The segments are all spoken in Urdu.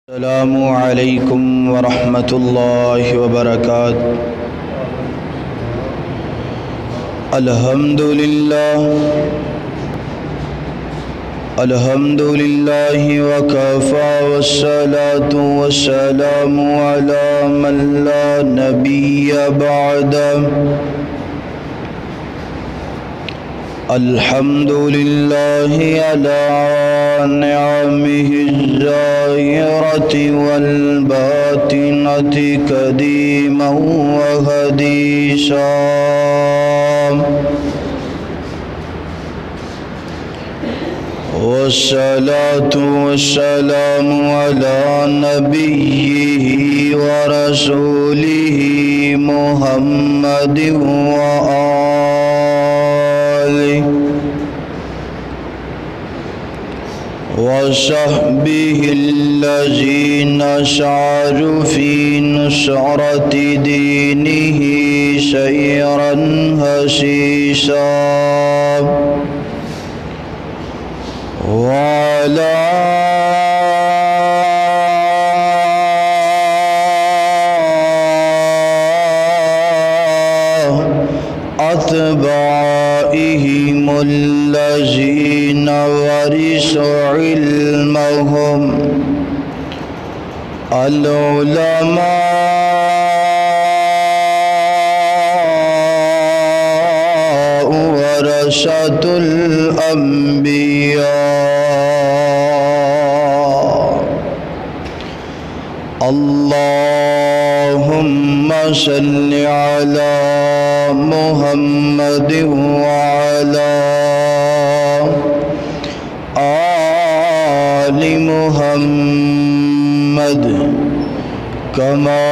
السلام علیکم ورحمۃ اللہ وبرکاتہ۔ الحمد للہ وکفی والصلاة والسلام علی من لا نبی بعدہ۔ الحمد للہ علی نعمہ الظاہرۃ والباطنۃ قدیما وحدیثا۔ والصلاة والسلام علی نبیہ ورسولہ محمد وآلہ وصحبہ الذین ساروا فی نصرۃ دینہ سیرا حثیثا۔ وعلى أتباعهم الذين ورثوا علمهم العلماء ورثة الأنبياء۔ اللهم صل على محمد وعلى آل محمد كما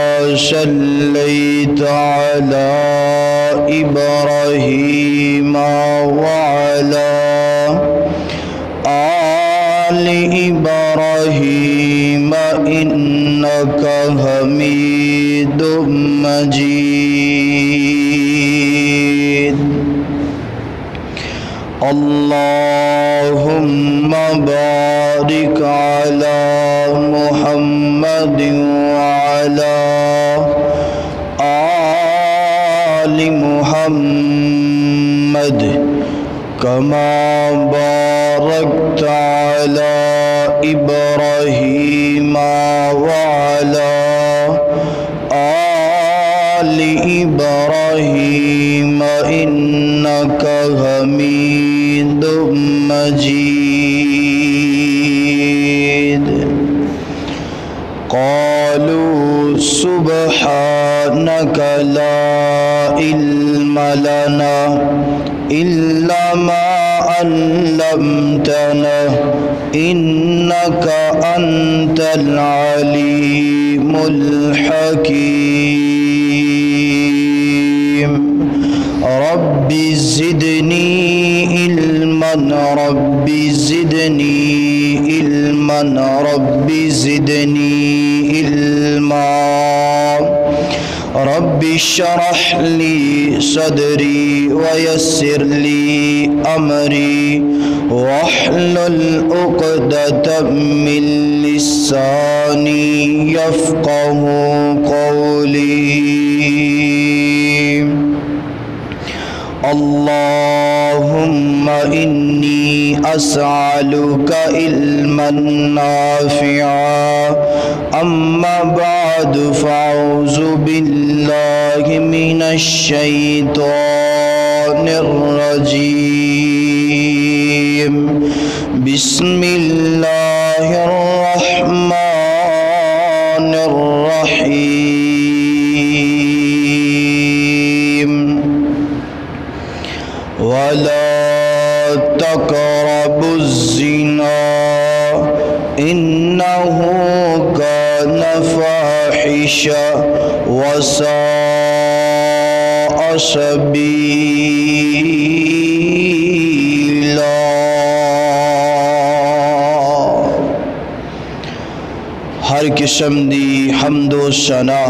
صليت على إبراهيم وعلى آل إبراهيم إنك حميد مجيد۔ اللهم بارك على محمد وعلى آل محمد كما باركت على إبراهيم وعلى آل إبراهيم إنك حميد مجيد۔ قالوا سبحانك لا علم لنا إلا ما علمتنا إنك أنت العليم الحكيم۔ رب زدني علما رب زدني علما رب زدني علما۔ رب اشرح لي صدري ويسر لي أمري واحلل عقدة من لساني يفقه قولي۔ اللهم إني أسألك علما نافعا۔ أما بعد فأعوذ بالله من الشيطان الرجيم۔ بسم الله الرحمن الرحيم۔ ولا تقربوا الزنا إنه كان فاحشا وساء سبيلا۔ ہر قسم دی حمد و ثنا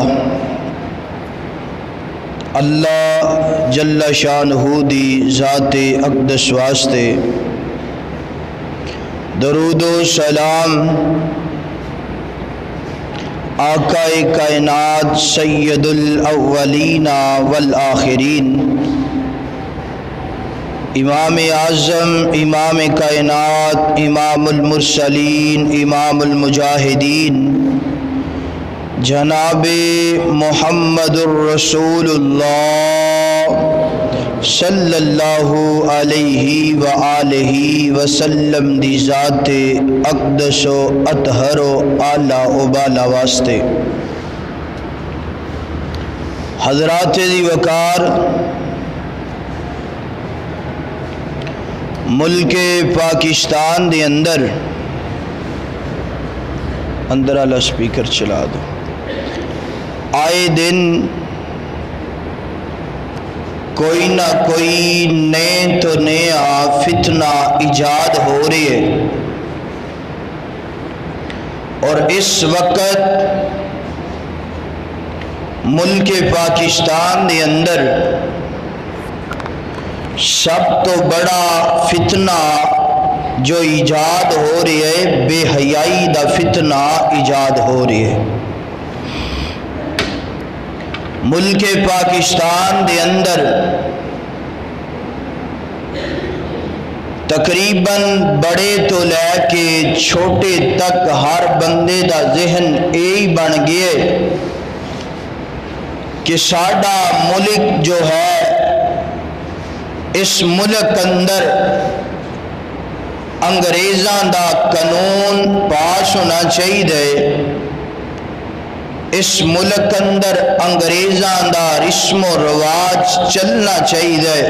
اللہ جل شانہ دی ذات اقدس واسطے، درود و سلام آقا کائنات سید الاولین والآخرین، امام اعظم، امام کائنات، امام المرسلین، امام المجاہدین، جناب محمد الرسول اللہ صلی اللہ علیہ وآلہ وسلم دی ذات اقدس و اطہر و اعلیٰ و بالا واسطے حضرات دی وقار ملک پاکستان دے اندر والا سپیکر چلا دو، آئے دن کوئی نہ کوئی نئے تو نیا فتنہ ایجاد ہو رہی ہے، اور اس وقت ملک پاکستان دے اندر سب تو بڑا فتنہ جو ایجاد ہو رہی ہے، بے حیائی دا فتنہ ایجاد ہو رہی ہے۔ ملک پاکستان دے اندر تقریباً بڑے تو لے کے چھوٹے تک ہر بندے دا ذہن یہی بن گئے کہ ساڈا ملک جو ہے، اس ملک اندر انگریزاں دا قانون پاس ہونا چاہیے، اس ملک اندر انگریزاں دا رسم و رواج چلنا چاہیے،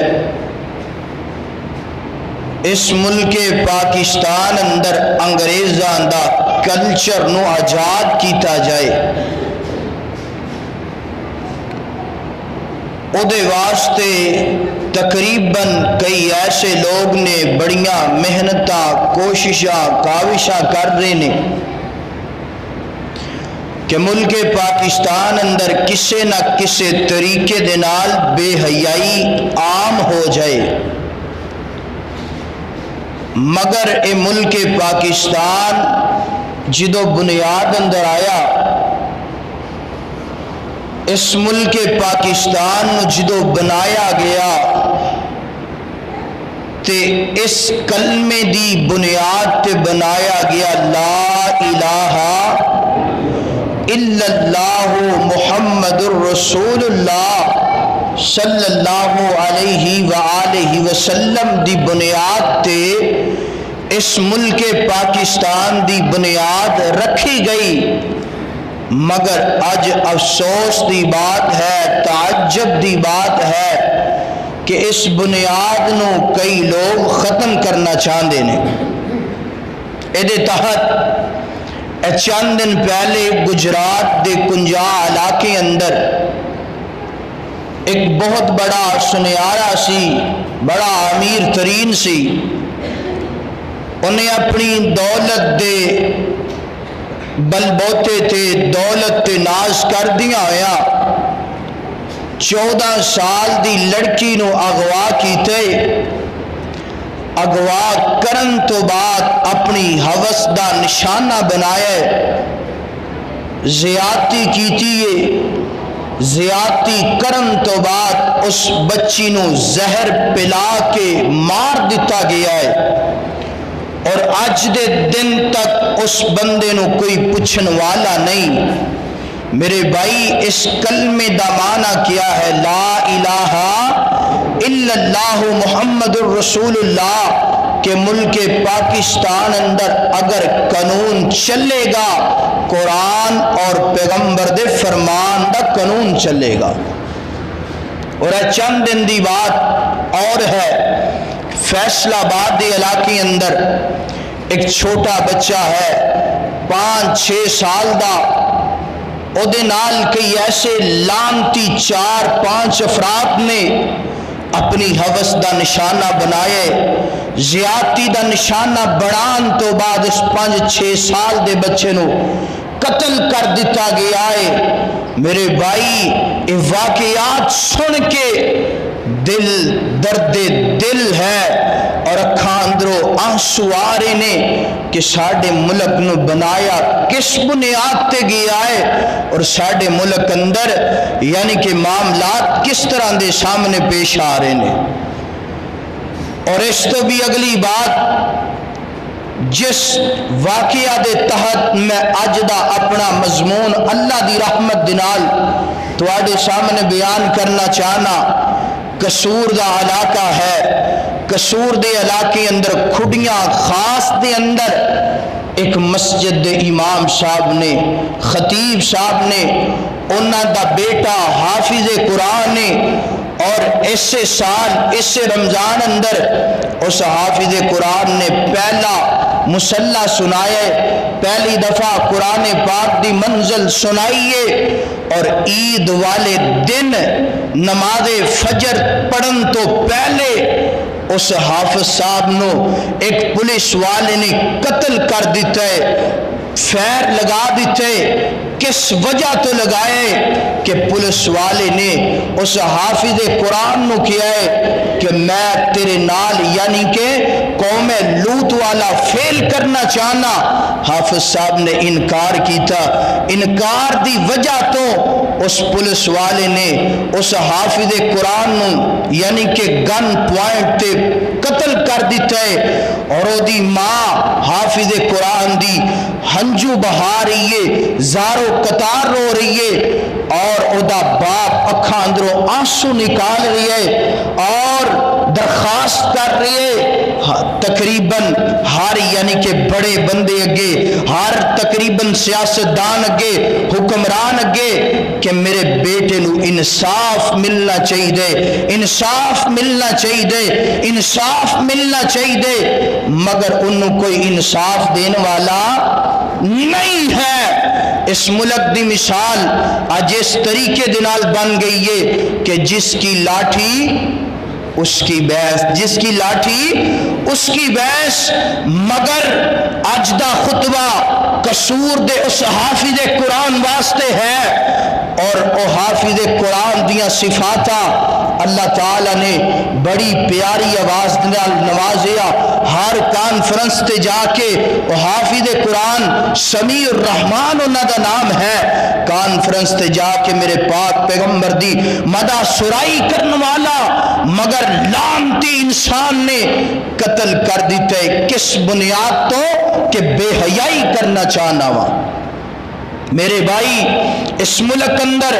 اس ملک پاکستان اندر انگریزاں دا کلچر نو آزاد کیتا جائے، او دے واسطے تقریباً کئی ایسے لوگ نے بڑیاں محنتاں کوششاں کاوشاں کر رہے نے کہ ملک پاکستان اندر کسے نہ کسے طریقے دے نال بے حیائی عام ہو جائے، مگر اے ملک پاکستان جدو بنیاد اندر آیا، اس ملک پاکستان نو جدو بنایا گیا تے اس کلمے دی بنیاد تے بنایا گیا، لا الہ الا اللہ محمد الرسول اللہ صلی اللہ علیہ وآلہ وسلم دی بنیاد تے اس ملک پاکستان دی بنیاد رکھی گئی، مگر اج افسوس دی بات ہے، تعجب دی بات ہے کہ اس بنیاد نو کئی لوگ ختم کرنا چاہتے ہیں۔ اے تحت چند دن پہلے گجرات دے کنجا علاقے اندر ایک بہت بڑا سنیارا سی، بڑا امیر ترین سی، انہیں اپنی دولت دے بل بوتے تے دولت تے ناز کر دیا ہویا 14 سال دی لڑکی نو اغوا کیتے، اغوا کرن تو بعد اپنی ہوس دا نشانہ بنایا، زیادتی کیتی ہے، زیادتی کرن تو بعد اس بچی نو زہر پلا کے مار دیتا گیا ہے، اور آج دے دن تک اس بندے نو کوئی پوچھن والا نہیں۔ میرے بھائی، اس کلمے دا معنی کیا ہے؟ لا الہ الا اللہ محمد الرسول اللہ، کہ ملک پاکستان اندر اگر قانون چلے گا، قرآن اور پیغمبر دے فرمان دا قانون چلے گا۔ اور چند دن دی بات اور ہے، فیصلہ آباد دے علاقے اندر ایک چھوٹا بچہ ہے 5-6 سال دا، او دے نال کئی ایسے لانتی 4-5 افراد نے اپنی ہوس دا نشانہ بنائے، زیادتی دا نشانہ بڑھان تو بعد اس 5-6 سال دے بچے نو قتل کر دیتا گیا ہے۔ میرے بھائی، یہ واقعات سن کے دل درد دل ہے، اور اکھاں اندروں آنسو آ رہے نے کہ ساڈے ملک نو بنایا کس بنیاد تے گیا ہے اور ساڈے ملک اندر یعنی کہ معاملات کس طرح دے سامنے پیش آ رہے نے۔ اور اس تو بھی اگلی بات، جس واقعہ دے تحت میں اج دا اپنا مضمون اللہ دی رحمت دے نال تواڈے سامنے بیان کرنا چاہنا، قصور دا علاقہ ہے۔ قصور دے علاقے اندر کھڈیاں خاص دے اندر ایک مسجد دے امام صاحب نے، خطیب صاحب نے، انہاں دا بیٹا حافظ قرآن نے، اور اسے سال اسے رمضان اندر اس حافظ قرآن نے پہلا مصلح سنائے، پہلی دفعہ قرآن پاک دی منزل سنائیے، اور عید والے دن نماز فجر پڑھن تو پہلے اس حافظ صاحب نو ایک پولیس والے نے قتل کر دیتا ہے، فیر لگا دیتے۔ کس وجہ تو لگائے کہ پولیس والے نے اس حافظ قرآن نو کیا ہے کہ میں تیرے نال یعنی کہ قوم لوط والا فیل کرنا چاہنا۔ حافظ صاحب نے انکار کیتا، انکار دی وجہ تو اس پولیس والے نے اس حافظ قرآن نو یعنی کہ گن پوائنٹ تے قتل کر دیتا ہے، اور او دی ماں حافظ قرآن دی ہنجو بہا رہی ہے، زارو قطار رو رہی ہے، اور او دا باپ اکھاں اندروں آنسو نکال رہی ہے اور درخواست کر رہی ہے تقریباً ہر یعنی کہ بڑے بندے اگے، ہر تقریباً سیاستدان اگے، حکمران اگے کہ میرے بیٹے نو انصاف ملنا چاہیے، انصاف ملنا چاہیے، انصاف ملنا چاہیے، مگر انہوں کوئی انصاف دین والا نہیں ہے۔ اس ملک دی مثال آج اس طریقے دنال بن گئی ہے کہ جس کی لاٹھی اس کی بحث، جس کی لاٹھی اس کی بحث، مگر اج دا خطبہ قصور دے اس حافظ قرآن واسطے ہے، اور او حافظ قرآن دیاں صفاتاں اللہ تعالیٰ نے بڑی پیاری آواز نال نوازیا۔ ہر کانفرنس تے جا کے او حافظ قرآن سمیع الرحمن انہاں دا نام ہے، کانفرنس تے جا کے میرے پاک پیغمبر دی مدح سرائی کرنے والا، مگر لعنتی انسان نے قتل کر دیتے کس بنیاد تو کہ بے حیائی کرنا چاہنا وا۔ میرے بھائی اس ملک اندر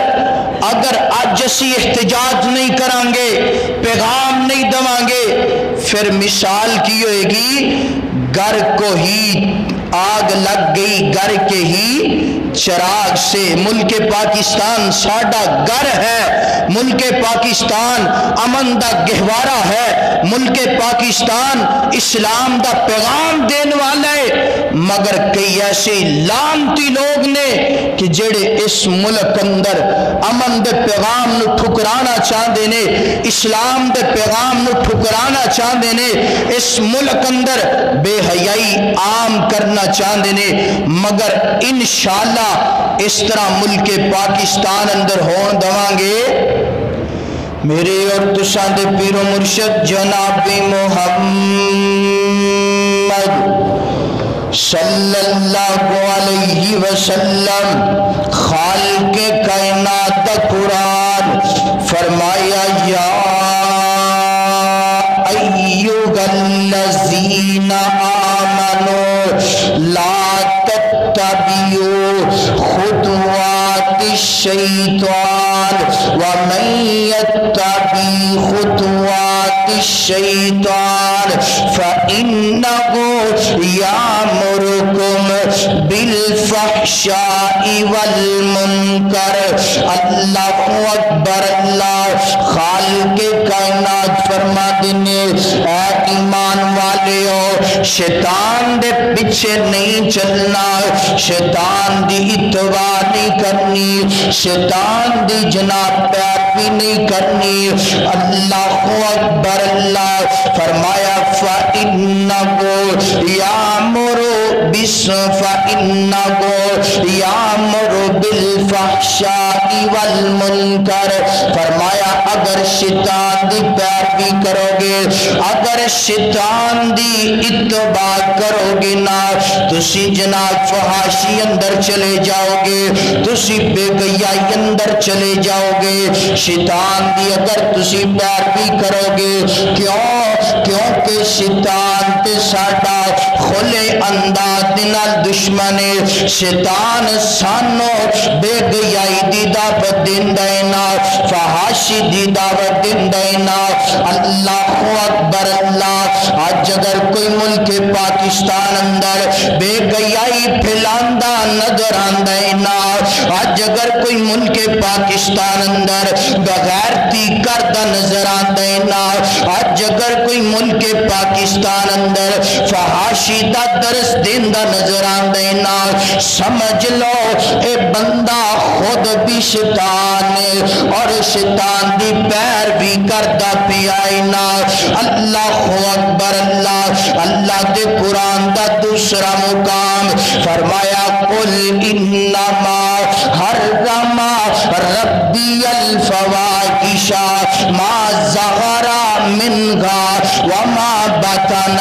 اگر آج اسی احتجاج نہیں کریں گے، پیغام نہیں دیں گے، پھر مثال کی ہوئے گی گھر کو ہی آگ لگ گئی گھر کے ہی چراغ سے۔ ملک پاکستان ساڈا گھر ہے، ملک پاکستان امن دا گہوارہ ہے، ملک پاکستان اسلام دا پیغام دین والا ہے، مگر کئی ایسے لعنتی لوگ نے کہ جڑے اس ملک اندر امن دے پیغام نو ٹھکرانا چاہتے نے، اسلام دے پیغام نو ٹھکرانا چاہتے نے، اس ملک اندر بے حیائی عام کرنا چاہتے نے، مگر انشاءاللہ اس طرح ملک پاکستان اندر ہون دوان گے۔ میرے اور تساں دے پیر و مرشد جناب محمد صلی اللہ علیہ وسلم خالق کائنات قرآن فرمایا یا ایھا الذین آمنوا لا تتبعوا خطوات الشیطان ومن یتبع خطوات الشیطان فإنه یأمرکم بالفحشاء والمنکر۔ اللہ اکبر، اللہ خالق کائنات فرما دینے اے ایمان والے ہو، شیطان دے پیچھے نہیں چلنا، شیطان دی اتباع نہیں کرنی، شیطان دی جناب پیروی نہیں کرنی۔ اللہ اکبر، اللہ فرمایا فَإِنَّهُ يَأْمُرُ بالفحشاء والمنکر، فرمایا اگر شیطان دی پیروی کرو گے، اگر شیطان دی اتباع کرو گے نا، تسی جناب فحاشی اندر چلے جاؤ گے، تسی بے گیائی اندر چلے جاؤ گے، شیطان دی اگر تسی پیروی کرو گے۔ کیونکہ شیطان تے ساڈا کھلے انداز نال دشمن ہے، شیطان سانو بے گیائی دی دعوت دیندا ہے نا، فحاشی دی دعوت دیندا ہے نا۔ اللہ اکبر اللہ، آج اگر کوئی ملک پاکستان اندر بے گیائی پھیلاندا نظر آندا ہے نا، آج اگر کوئی ملک پاکستان اندر بغیرتی کردا نظر آندا ہے نا، آج اگر کوئی ملک پاکستان اندر فحاشی دا درس دیندا نظر آندا ہے نا، سمجھ لو اے بندہ خود بھی شیطان ہے اور شیطان دی پیروی کردا پیا ہے نا۔ اللہ اکبر اللہ، اللہ دے قرآن دا دوسرا مقام فرمایا قل انما حرم ربی الفواحش ما ظہر منها وما بطن،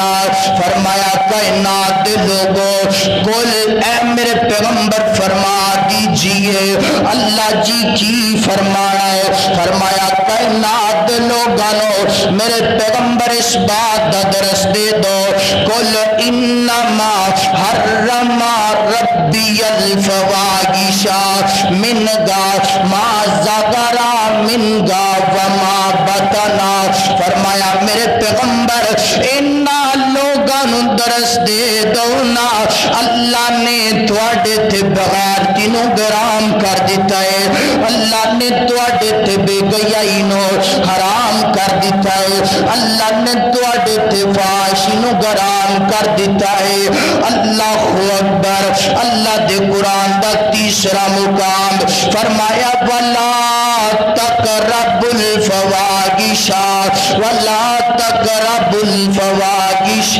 فرمایا کائنات لوگوں قل، اے میرے پیغمبر فرما دیجئے اللہ جی کی فرمانا ہے، فرمایا کائنات لوگانو میرے پیغمبر اس بات دا درس دے دو، قل انما حرم ربی الفواحش منها ما ظہر منها وما بطن، فرمایا میرے پیغمبر انہاں لوگاں درس دے دو نا، اللہ نے تواڈے تے بغیرتی نو گرام کر دیتا ہے، اللہ نے تواڈے تے بے گیائی نو حرام کر دیتا ہے، اللہ نے تواڈے تے فحاشی نو گرام کر دیتا ہے۔ اللہ اکبر، اللہ دے قرآن دا تیسرا مقام فرمایا وَلَا تَقْرَبُوا الْفَوَاحِشَ وَلَا تَقْرَبُوا الْفَوَاحِشَ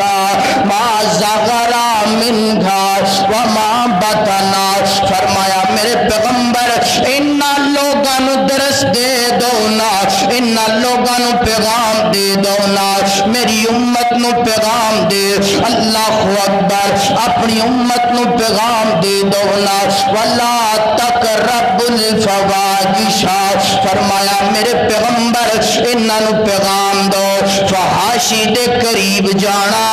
مَا ظَهَرَ مِنْهَا وَمَا بَطَنَ، فرمایا میرے پیغمبر انہاں لوگاں درس دے دو نا، انہاں لوگاں پیغام دے دو نا، میری امت نو پیغام دے، اللہ اکبر اپنی امت نو پیغام دے دو نا، وَلَا تَقْرَبُوا الْفَوَاحِشَ، فرمایا میرے پیغمبر انہاں پیغام دو فحاشی دے قریب جانا،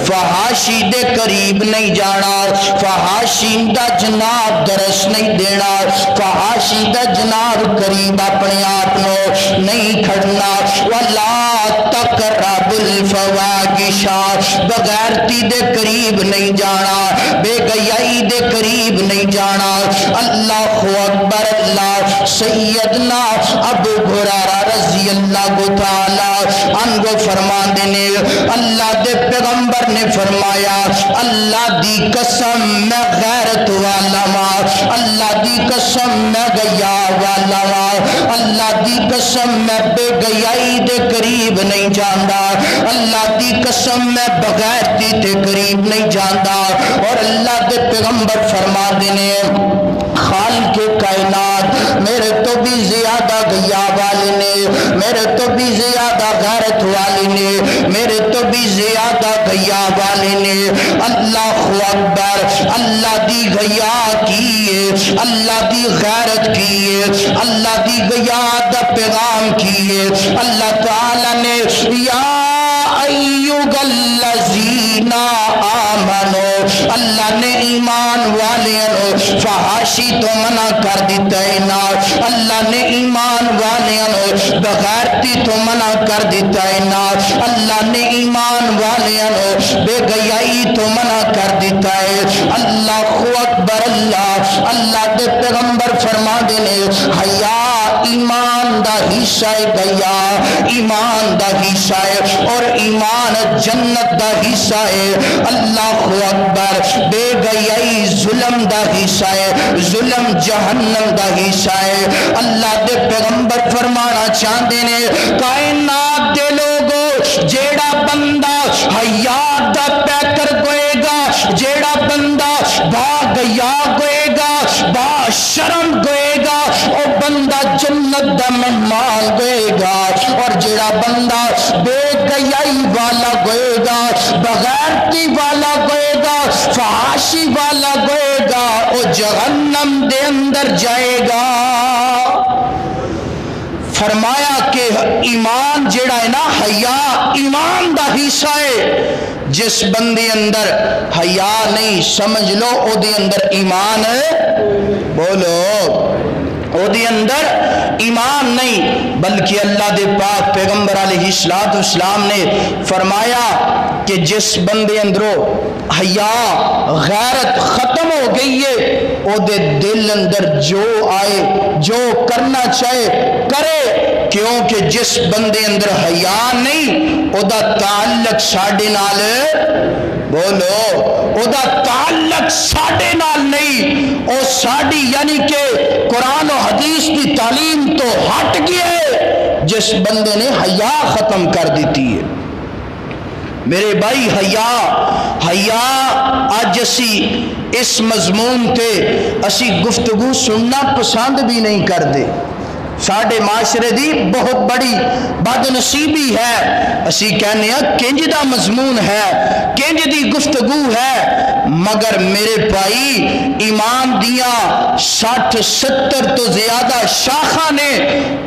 فحاشی دے قریب نہیں جانا، فحاشی دا جناب درس نہیں دینا، فحاشی دا جناب قریب اپنے آپ نو نہیں کھڑنا، وَلَا تَقْرَبُوا الْفَوَاحِشَ، بغیرتی دے قریب نہیں جانا، بے گیائی دے قریب نہیں جانا۔ اللہ اکبر اللہ، سیدنا ابو ہریرہ رضی اللہ تعالی عنہ فرماندے نے اللہ دے پیغمبر نے فرمایا اللہ دی قسم میں غیرت والا ماں، اللہ دی قسم میں گیا والا ماں، اللہ دی قسم میں بے گیائی دے قریب نہیں جاندا، اللہ دی قسم میں بغیرتی دے قریب نہیں جاندا، اور اللہ دے پیغمبر فرما دینے خالق کائنات میرے تو بھی زیادہ گیا والے نے، میرے تو بھی زیادہ غیرت والے نے، میرے تو بھی زیادہ گیا والے نے، اللہ اکبر، اللہ دی گیا کیے، اللہ دی غیرت کیے، اللہ دی گیا دا پیغام کیے، اللہ تعالی نے یا ایھا الذین آمنو، اللہ نے ایمان والوں فحاشی تو منع کر دیتا ہے نا، اللہ نے ایمان والوں بغیرتی تو منع کر دیتا ہے نا، اللہ نے ایمان والوں بے گیائی تو منع کر دیتا ہے۔ اللہ اکبر اللہ، اللہ دے پیغمبر فرما دینے حیا ایمان دا حصہ ہے، گیا ایمان دا حصہ ہے اور ایمان جنت دا حصہ ہے۔ اللہ اکبر، بے گیائی ظلم دا حصہ ہے، ظلم جہنم دا حصہ ہے۔ اللہ دے پیغمبر فرمانا چاہتے نے کائنات دے لوگو جیڑا بندہ حیا دا پیکر کوئے گا، جیڑا بندہ با گیا کوئے گا، با شرم گوئے گا او بندہ جنت دا مہمان گوئے گا، اور جڑا بندہ بے حیائی والا گوئے گا، بغیرتی والا گوئے گا، فحاشی والا گوئے گا، او جہنم دے اندر جائے گا۔ فرمایا کہ ایمان جڑا ہے نا، حیا ایمان دا حصہ ہے۔ جس بندے اندر حیا نہیں، سمجھ لو او دے اندر ایمان ہے، بولو او دے اندر ایمان نہیں۔ بلکہ اللہ دے پاک پیغمبر علیہ السلام نے فرمایا کہ جس بندے اندروں حیا غیرت ختم ہو گئی ہے، او دے دل اندر جو آئے جو کرنا چاہے کرے، کیونکہ جس بندے اندر حیا نہیں او دا تعلق ساڈے نال، بولو او دا تعلق ساڈے نال نہیں، او ساڈی یعنی کہ قرآن و حدیث کی تعلیم تو ہٹ گیا ہے جس بندے نے حیا ختم کر دیتی ہے۔ میرے بھائی حیا آج اسی اس مضمون تے اسی گفتگو سننا پسند بھی نہیں کرتے۔ ساڈے معاشرے دی بہت بڑی بد نصیبی ہے، اسی کہنے ہیں کنج دا مضمون ہے، کنج دی گفتگو ہے، مگر میرے بھائی ایمان دیاں 60-70 تو زیادہ شاخاں نے،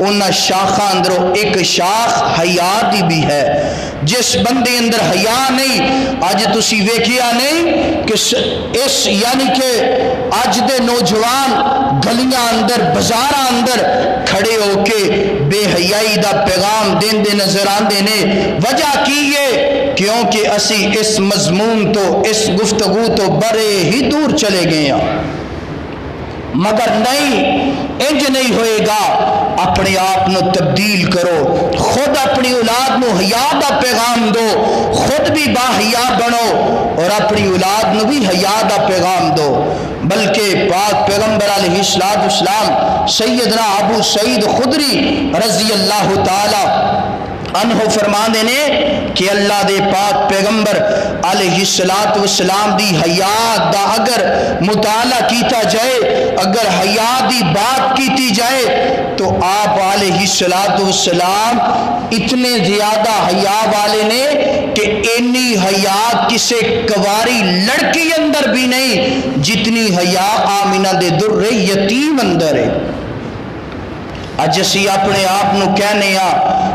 ان شاخاں اندروں ایک شاخ حیا دی بھی ہے۔ جس بندے اندر حیا نہیں، آج تسی ویکھیا نہیں کہ اس یعنی کہ آج دے نوجوان گلیاں اندر بازاراں اندر کھڑے ہو کے بے حیائی دا پیغام دین دے نظر آندے نے۔ وجہ کی ہے کیونکہ اسی اس مضمون تو اس گفتگو تو بڑے ہی دور چلے گئے ہیں۔ مگر نہیں، انج نہیں ہوئے گا، اپنے آپ نو تبدیل کرو، خود اپنی اولاد نو حیا دا پیغام دو، خود بھی با حیا بنو اور اپنی اولاد نو بھی حیا دا پیغام دو۔ بلکہ پاک پیغمبر علیہ السلام سیدنا ابو سعید خدری رضی اللہ تعالی عنہ فرماندے نے کہ اللہ دے پاک پیغمبر علیہ السلام دی حیا دا اگر مطالعہ کیتا جائے، اگر حیا دی بات کیتی جائے تو آپ علیہ السلام اتنے زیادہ حیا والے نے کہ انی حیا کسے کواری لڑکی اندر بھی نہیں جتنی حیا آمینہ دے در یتیم اندر ہے۔ اج اسی اپنے آپ نو کہنے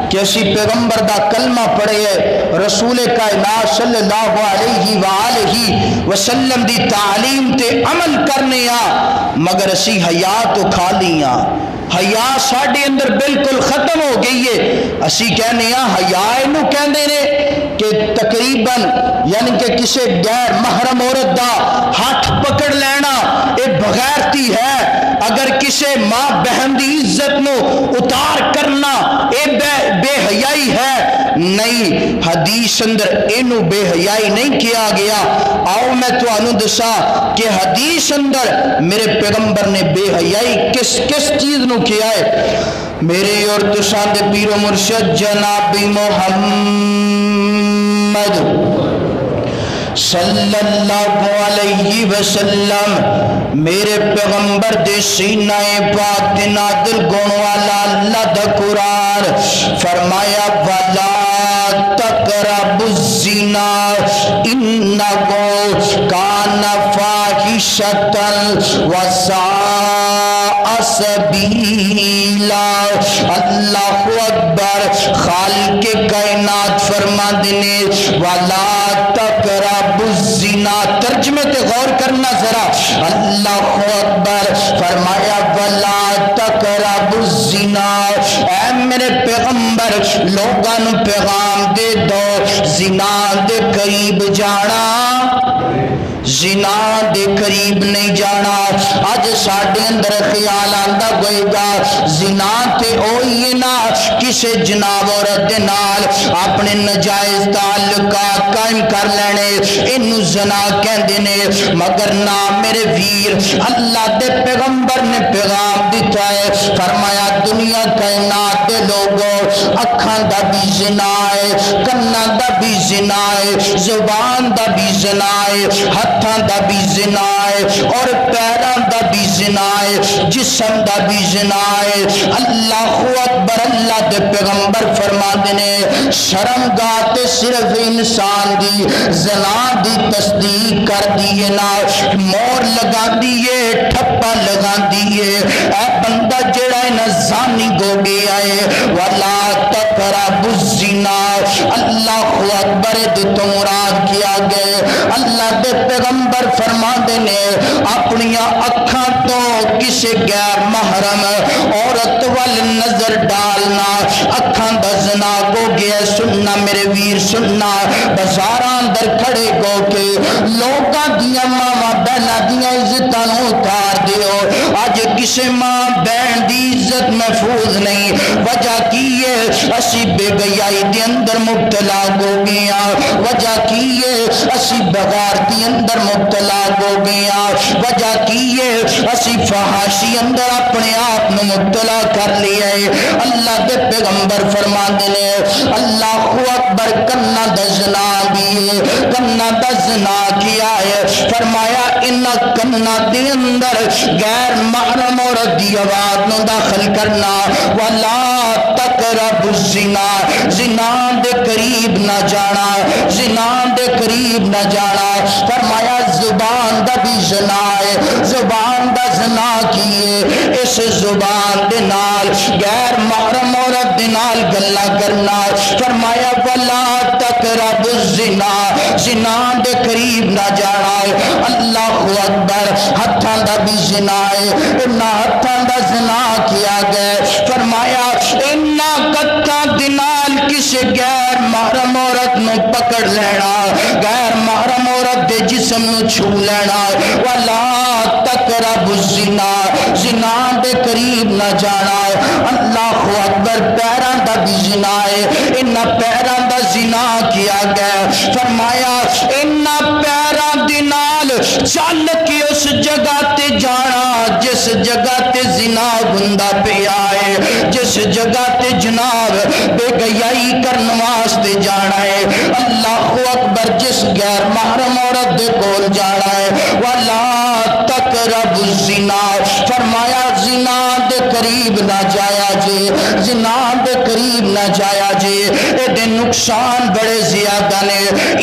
کہ اسی پیغمبر دا کلمہ پڑھے ہے، رسول کائنات صلی اللہ علیہ وآلہ وسلم دی تعلیم تے عمل کرنے مگر اسی حیا تو کھا لیاں، حیا ساڈے اندر بالکل ختم ہو گئی ہے۔ اسی کہنے حیا نو کہندے نے کہ تقریباً یعنی کہ کسے غیر محرم عورت دا ہاتھ پکڑ لینا اے بغیرتی ہے، اگر کسے ماں بہن دی عزت نو اتار کرنا اے بے حیائی ہے۔ نہیں، حدیث اندر اینو بے حیائی نہیں کیا گیا۔ آؤ میں تو انو دسا کہ حدیث اندر میرے پیغمبر نے بے حیائی کس چیز نو کیا ہے۔ میرے اور تسان دے پیر و مرشد جناب محمد صلی اللہ علیہ وسلم میرے پیغمبر دے سینہ پاک دے نادر گون والا اللہ دا قرآن فرمایا وَلَا تَقْرَبُوا الزِّنَا إِنَّهُ كَانَ فَاحِشَةً وَسَاءَ سَبِيلًا۔ اللہ اکبر، خالق کائنات فرما دینے وَلَا تَقْرَبُوا الزِّنَا، ترجمے تے غور کرنا ذرا، اللہ اکبر، فرمایا وَلَا تَقْرَبُوا الزِّنَا، اے میرے پیغمبر لوگاں پیغام دے دو زنا دے قریب جانا، زنا دے قریب نہیں جانا۔ آج ساڈے اندر خیال آندا ہوئے گا زنا تے ہوئی نا کسے جناب عورت دے نال اپنے نجائز تعلقات قائم کر لینے، اینو زنا کہندے نے، مگر نہ میرے ویر، اللہ دے پیغمبر نے پیغام دیتا ہے، فرمایا دنیا کائنات دے لوگوں اکھاں دا بھی زنا ہے، کنا دا بھی زنا ہے، زبان دا بھی زنا ہے، ہتھاں دا بھی زنا ہے اور پیراں دا بھی زنا ہے جسم دا بھی زنا ہے اللہ اکبر اللہ دے پیغمبر فرما دینے شرم گاہ تے صرف انسان دی زنا دی تصدیق کر دیے نا مور لگا دیے ٹھپا لگا دیے اے بندہ جڑا ہے نا زانی گو گیا ہے وَلَا تَقْرَبُوا الزِّنَا اللہ اکبر دے تو مراد کیا گئے اللہ دے پیغمبر فرما دینے اپنیاں اکھاں تو کسے غیر محرم عورت وال نظر ڈالنا اکھاں دا زنا گو گیا سننا میرے ویر سننا بازاراں اندر کھڑے گو کے لوکاں دیاں ماں بہنا دیاں عزتاں نو اتار دیو آج کسے ماں بہن دی عزت محفوظ نہیں وجہ کی ہے اسی بے گیائی دے اندر مبتلا ہو گیا وجہ کی ہے اسی بغارتی اندر مبتلا ہو گیا وجہ کی ہے اسی فحاشی اندر اپنے آپ میں مبتلا کر لیا ہے اللہ دے پیغمبر فرما دینے اللہ اکبر کنا دزنا دیئے کنا دزنا کیا ہے فرمایا ان کنا دے اندر غیر محرم عورت دی آواز نو داخل کرنا وَلَا تَقْرَبُوا الزِّنَا زنا دے قریب نہ جانا زنا دے قریب نہ جانا فرمایا زبان دا بھی زنا ہے زبان دا زنا کیے اس زبان دے نال غیر محرم عورت دے نال گلا کرنا فرمایا وَلَا تَقْرَبُوا الزِّنَا زنا دے قریب نہ جانا ہے اللہ اکبر ہتھاں دا بھی زنا ہے انہاں ہتھاں دا زنا کیا گئے فرمایا انہاں کتھاں دے نال کسے غیر محرم عورت نو پکڑ لینا غیر محرم عورت دے جسم نو چھو لینا وَلَا تَقْرَبُوا الزِّنَا زنا دے قریب نہ جانا اللہ اکبر پیراں دا بھی زنا ہے انہاں پیراں دا زنا کیا گیا فرمایا انہاں پیراں دے نال چل کے اس جگہ تے جانا جس جگہ تے زنا گندا پیا ہے جس جگہ تے جناب بے گیائی کرن واسطے جانا ہے اللہ اکبر جس غیر محرم عورت دے کول جانا ہے وَلَا تَقْرَبُوا الزِّنَا فرمایا زنا دے قریب نہ جایا جے زنا دے قریب نہ جایا جے اے نقصان بڑے زیادہ نے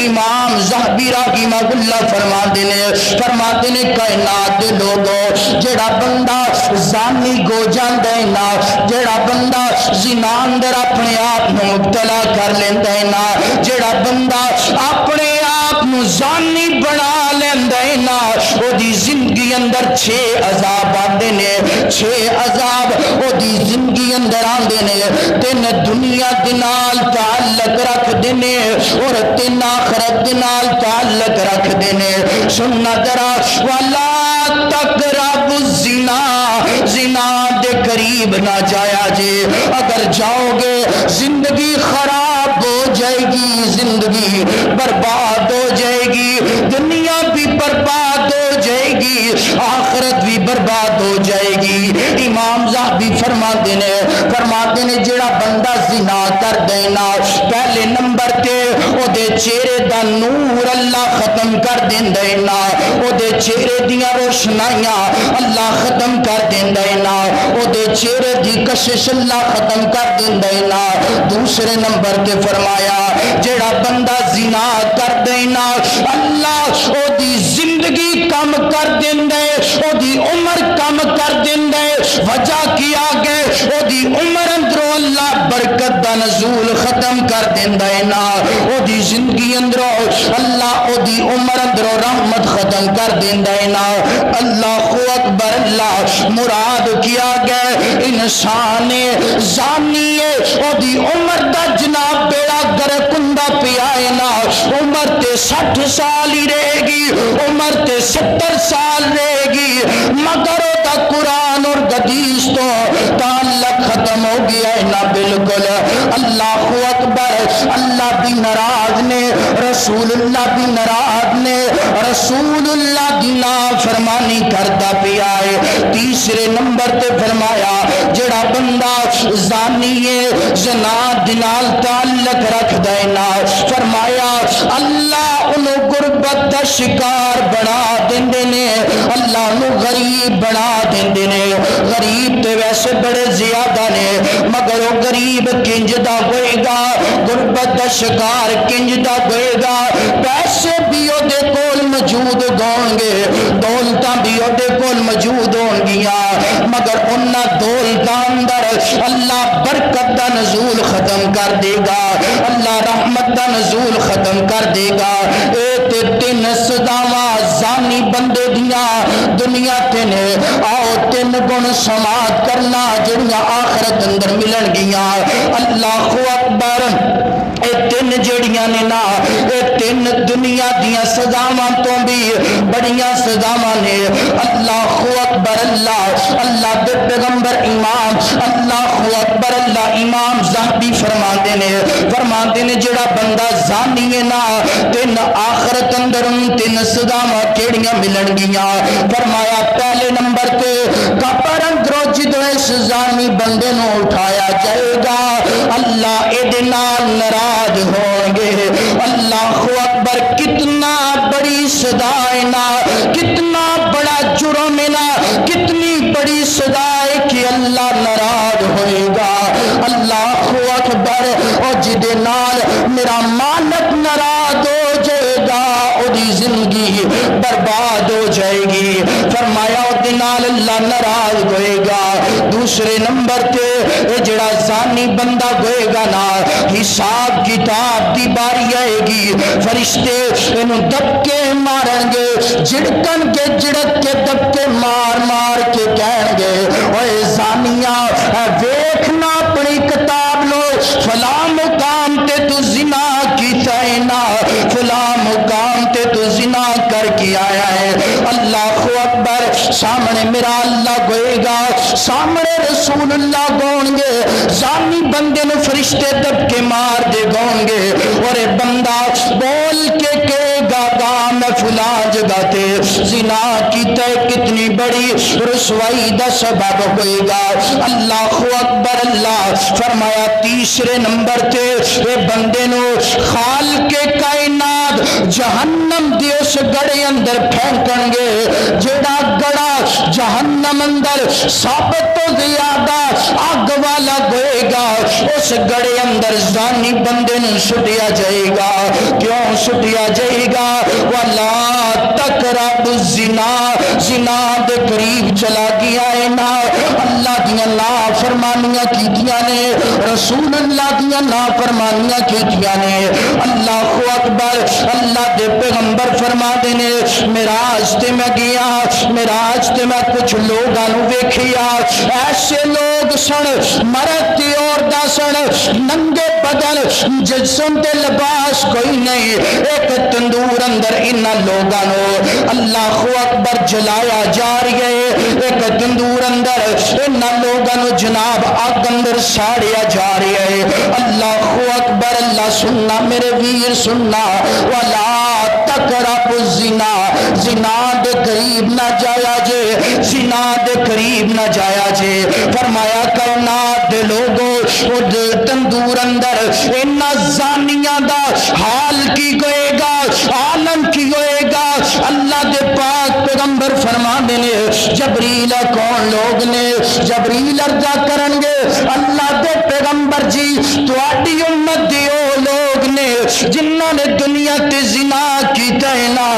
امام ذہبی رحمہ اللہ فرما دینے کائنات دے لوگوں جڑا بندہ زانی گو جاندے نا جڑا بندہ زنا اندر اپنے آپ مبتلا کر لیندے نا جڑا بندہ اپنے آپ زانی بنا لیندے نا او دی زندگی اندر 6 عذاب آندے نے 6 عذاب او دی زندگی اندر آندے نے 3 دنیا دے نال تعلق رکھ دینے اور 3 آخرت دے نال تعلق رکھ دینے سننا ذرا وَلَا تَقْرَبُوا الزِّنَا زنا دے قریب نہ جایا جے اگر جاؤ گے زندگی خراب ہو جائے گی زندگی برباد ہو جائے گی دنیا بھی برباد ہو جائے گی آخرت بھی برباد ہو جائے گی امام ذہبی فرما دینے جڑا بندہ زنا کر دینا پہلے نمبر تے او دے چہرے دا نور اللہ ختم کر دینا او دے چہرے دیاں روشنائیاں اللہ ختم کر دینا او دے چہرے دی کشش اللہ ختم کر دینا دوسرے نمبر تے فرمایا جڑا بندہ زنا کر دینا اللہ او دی زندگی کم کر دیندے او دی عمر کم کر دیندے وجہ کیا گئے او دی عمر اندروں اللہ برکت دا نزول ختم کر دیندے نا او دی زندگی اندروں اللہ او دی عمر اندروں رحمت ختم کر دیندے نا اللہ اکبر اللہ مراد کیا گئے انسان زانی او دی عمر دا جناب بیڑا گرکندہ پیائے نا عمر تے 60 سال ہی رہے گی عمر تے 70 سال رہے گی مگر او دا قرآن اور حدیث تو تعلق ختم ہو گیا ہے نا بالکل اللہ اکبر اللہ بھی ناراض نے رسول اللہ بھی ناراض نے رسول اللہ دی نافرمانی کرتا پیا ہے تیسرے نمبر تے فرمایا جڑا بندہ زانی ہے زنا دنال تعلق رکھ دینا فرمایا اللہ انہوں غربت دا شکار بنا دیندے نے، اللہ نو غریب بنا دیندے نے۔ غریب تے ویسے بڑے زیادہ نے، مگر وہ غریب کنج دا ہوئے گا، غربت دا شکار کنج دا ہوئے گا۔ پیسے بھی او دے کول موجود ہون گے، دولتاں بھی او دے کول موجود ہون گیاں، مگر انہاں دولتاں اندر اللہ برکت دا نزول ختم کر دے گا، اللہ رحمت دا نزول ختم کر دے گا۔ اے تے تین سزاواں زانی بندے دیاں دنیا تے نے، آؤ تین گن سماعت کرنا جڑیاں آخرت اندر ملن گیاں۔ اللہ اکبر، اے تین جڑیاں نے نا، اے تین دنیا دیاں سزاواں تو بھی بڑیاں سزاواں نے۔ اللہ اکبر، اللہ دے پیغمبر امام، اللہ اکبر، اللہ امام زاہبی فرماندے نے جڑا بندہ زانی ہے نا، تین آخرت اندر تین سزاواں کیڑیاں ملن گیاں۔ فرمایا پہلے نمبر تے قبر اندروں جدوں اس زانی بندے نو اٹھایا جائے گا، اللہ اے دے نال ناراض ہوں گے۔ اللہ اکبر، کتنا بڑی سزا ہے نا، کتنا بڑا جرم ہے نا، کتنی بڑی سزا ہے کہ اللہ ناراض ہوئے گا۔ اللہ اکبر، اور جدے نال میرا مالک ناراض ہو جائے گا، اودی زندگی برباد ہو جائے گی۔ فرمایا اودے نال اللہ ناراض ہوئے گا۔ دوسرے نمبر تے اے جڑا زانی بندہ ہوئے گا نا، حساب کتاب دی باری آئے گی، فرشتے انہوں دبکے مارن گے، جھڑکن کے جھڑک کے دبکے مار مار کے کہیں گے، اوے زانیاں ویکھنا اپنی کتاب لو، فلاں مقام تے تو زنا کیتا ہے نا، فلاں مقام تے تو زنا کر کے آیا ہے۔ اللہ اکبر، سامنے میرا اللہ گوئے گا، سامنے رسول اللہ گون گے، زانی بندے نو فرشتے دب کے مار دے گون گے، اور اے بندہ بول کے کہے گا میں فلاں جگہ تے زنا کیتا ہے، کتنی بڑی رسوائی دا سبب ہوئے گا۔ اللہ اکبر، اللہ فرمایا تیسرے نمبر تے اے بندے نو خالق کائنات جہنم دے اس گڑے اندر پھینکن گے، جڑا گڑا جہنم اندر سب تو زیادہ آگ والا ہوئے گا، اس گڑے اندر زانی بندے نو سٹیا جائے گا۔ کیوں سٹیا جائے گا؟ وَلَا تَقْرَبُ الزِّنَا، زنا دے قریب چلا گیا ہے نا، اللہ دیاں نافرمانیاں کیتیاں نے، رسول اللہ دیاں نافرمانیاں کیتیاں نے۔ اللہ اکبر، اللہ دے پیغمبر فرما دینے، معراج تے میں گیا، معراج تے میں کچھ لوگاں نو ویکھیا، ایسے لوگ سن مرد تے عورتاں سن، ننگے بدن، جسم تے لباس کوئی نہیں، ایک تندور اندر انہاں لوگاں نو اللہ اکبر جلایا جا رہی ہے، ایک تندور اندر انہاں لوگاں نو جناب آگ اندر ساڑیا جا رہی ہے۔ اللہ اکبر، اللہ سننا میرے ویر سننا، وَلَا تَقْرَبُ الزِّنَا، زنا دے قریب نہ جایا جے، زنا دے قریب نہ جایا جے۔ فرمایا کائنات دے لوگوں تندور اندر انہاں زانیاں دا حال کی گئے گا، عالم کی ہوئے گا۔ اللہ دے پاک پیغمبر فرما دینے، جبریل کون لوگ نے؟ جبریل عرضہ کرن گے اللہ دے پیغمبر جی تواڈی امت دے او لوگ نے جنہاں نے دنیا تے زنا کیتا ہے نا،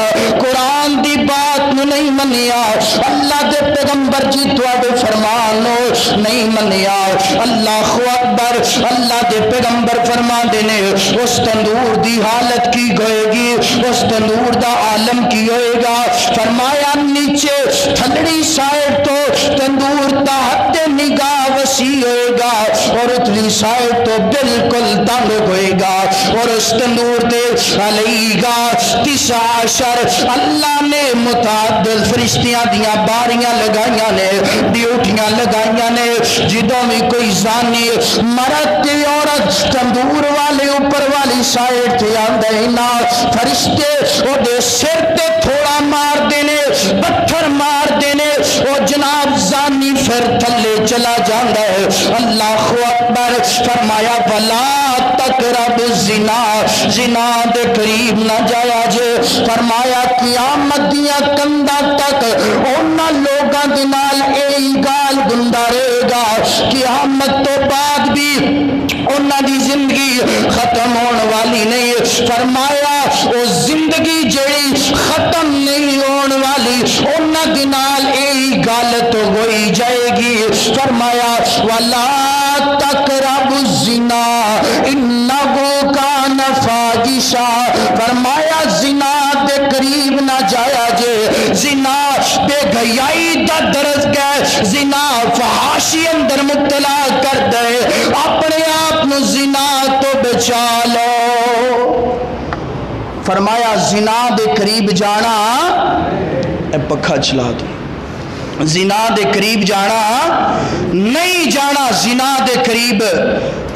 قرآن دی بات نو نہیں منیا، اللہ دے پیغمبر جی تواڈے فرمان نو نہیں منیا۔ اللہ اکبر، اللہ دے پیغمبر فرما دینے اس تندور دی حالت کی گئے گی، اس تندور دا عالم کی ہوئے گا۔ فرمایا نیچے تھلڑی سائڈ تو تندور دا حد نگاہ وسیع ہوئے گا، اور اتلی سائڈ تو بالکل تنگ ہوئے گا، اور اس تندور دے علیہ گا 19 اللہ نے متعدد فرشتیاں دیاں باریاں لگائیاں نے، ڈیوٹیاں لگائیاں نے، جدوں بھی کوئی زانی مرد تے عورت تندور والے اوپر والی سائڈ تے آندے نا، فرشتے او دے سر تے تھوڑا مار دینے، پتھر مار دینے، وہ جناب زانی پھر تھلے چلا جاندہ ہے. اللہ اکبر. فرمایا ولا تقرب الزنا, زنا دے قریب نہ جایا جے. فرمایا قیامت دیاں کنداں تک انہاں لوگاں دے نال اے گال گندا رہے گا. قیامت تو بعد بھی انہاں دی زندگی ختم ہونے والی نہیں. فرمایا وہ زندگی جڑی ختم نہیں ہونے والی انہاں دے نال اے گل تو ہوئی جائے گی. فرمایا ولا تقربوا الزنا انه کان فاحشا. فرمایا زنا دے قریب نہ جایا جے. زنا بے حیائی دا درس گئے, زنا فحاشی اندر مبتلا کر دے. اپنے آپ نو زنا تو بچا لو. فرمایا زنا دے قریب جانا, اے پکھا چلا دو, زنا دے قریب جانا نہیں جانا. زنا دے قریب.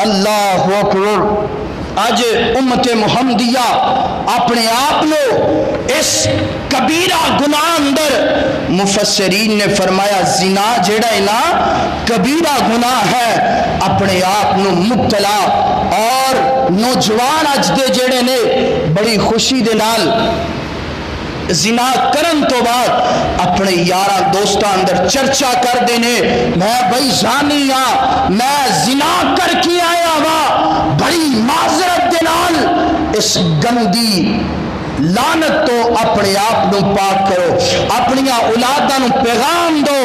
اللہ اکبر. آج امت محمدیہ اپنے آپ لو اس کبیرہ گناہ اندر, مفسرین نے فرمایا زنا جڑا ہے نا کبیرہ گناہ ہے, اپنے آپ نو مبتلا. اور نوجوان اج دے جڑے نے بڑی خوشی دے نال زنا کرن تو بعد اپنے یاراں دوستاں اندر چرچا کر دینے, میں بھائی زانی ہاں, میں زنا کر کے آیا وا. بڑی معذرت دے نال اس گندی لعنت تو اپنے آپ نو پاک کرو. اپنی اولاداں نو پیغام دو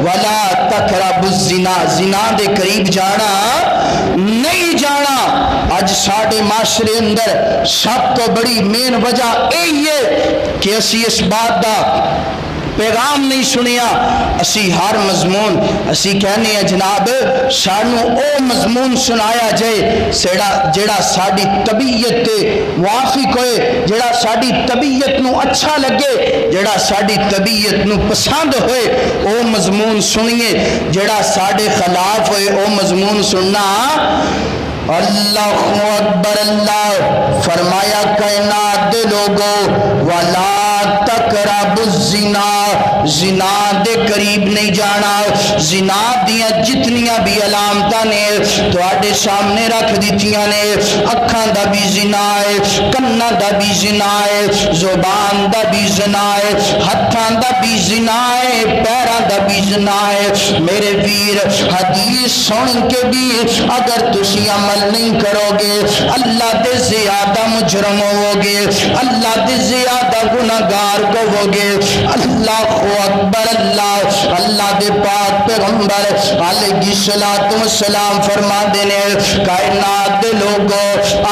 ولا تقربوا الزنا, زنا دے قریب جانا نہیں جانا. اج ساڈے معاشرے اندر سب تو بڑی مین وجہ یہی ہے کہ اسی اس بات دا پیغام نہیں سنیا. اسی ہر مضمون اسی کہنے ہیں جناب سانو او مضمون سنایا جائے جیڑا ساڈی طبیعت تے موافق ہوئے, جیڑا ساڈی طبیعت نو اچھا لگے, جیڑا ساڈی طبیعت نو پسند ہوئے او مضمون سنیے. جیڑا ساڈے خلاف ہوئے او مضمون سننا. اللہ اکبر. اللہ فرمایا کائنات دے لوگو ولا تقربوا الزنا, زنا دے قریب نہیں جانا. زنا دیاں جتنیاں بھی علامتاں نے تواڈے سامنے رکھ دتیاں نے. اکھاں دا بھی زنا ہے, کناں دا بھی زنا ہے, زبان دا بھی زنا ہے, ہتھاں دا بھی زنا ہے, پیراں دا بھی زنا ہے. میرے ویر حدیث سن کے بھی اگر تسی عمل نہیں کرو گے اللہ دے زیادہ مجرم ہو گے, اللہ دے زیادہ گناہگار کو گے. اللہ اکبر. اللہ دے پاک پیغمبر علیہ الصلوۃ والسلام فرما دینے کائنات دے لوگو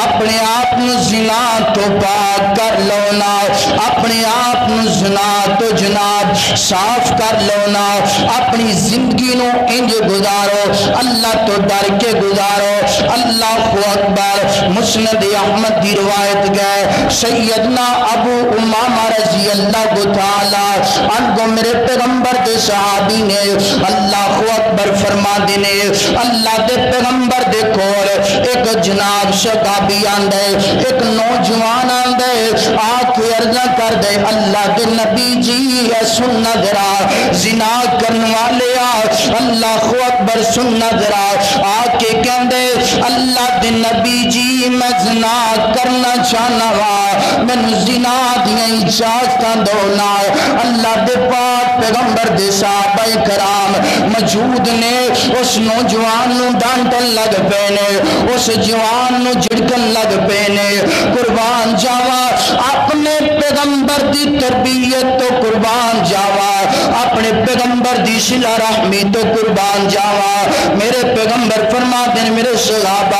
اپنے آپ نو زنا تو پاک کر لو نا, اپنے آپ نو زنا تو جناب صاف کر لو نا. اپنی زندگی نو انج گزارو, اللہ تو ڈر کے گزارو. اللہ اکبر. مسند احمد دی روایت گئے سیدنا ابو امامہ رضی اللہ تعالی عنہ میرے پیغمبر دے صحابی نے اللہ اکبر فرما دینے اللہ دے پیغمبر دے کول ایک جناب صحابی آندے, ایک نوجوان آندے, آ کے عرض کر دے اللہ دے نبی جی اے سننا ذرا زنا کرنے والے آ. اللہ اکبر. سننا ذرا آ کے کہندے اللہ دے نبی جی میں زنا کرنا چاہنا وا, میں زنا دیاں اجازتاں دو نا. اللہ دے پاک پیغمبر دے صحابہ کرام موجود نے اس نوجوان نو ڈانٹن لگ پے نے, اس جوان نو جھڑکن لگ پے نے. قربان جاوا اپنے پیغمبر دی تربیت تو قربان جاوا, اپنے پیغمبر دی صلہ رحمی تو قربان جاوا. میرے پیغمبر فرما دیں میرے صحابہ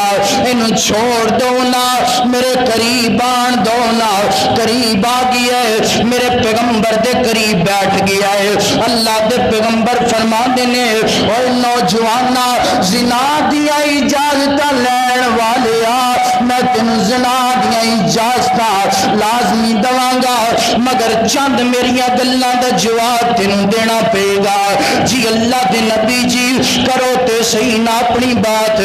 انہوں چھوڑ دو نا, میرے قریب آن دو نا. قریب آ گیا ہے, میرے پیغمبر دے قریب بیٹھ گیا ہے. اللہ دے پیغمبر فرما دینے اور نوجوانا زنا دیا اجازت لین والے آ, میں تین زنا دیا اجازت لازمی دوانگا مگر چند میری گلاں دا جواب تینوں دینا پے گا. جی اللہ دے نبی جی کرو تے صحیح نہ اپنی بات.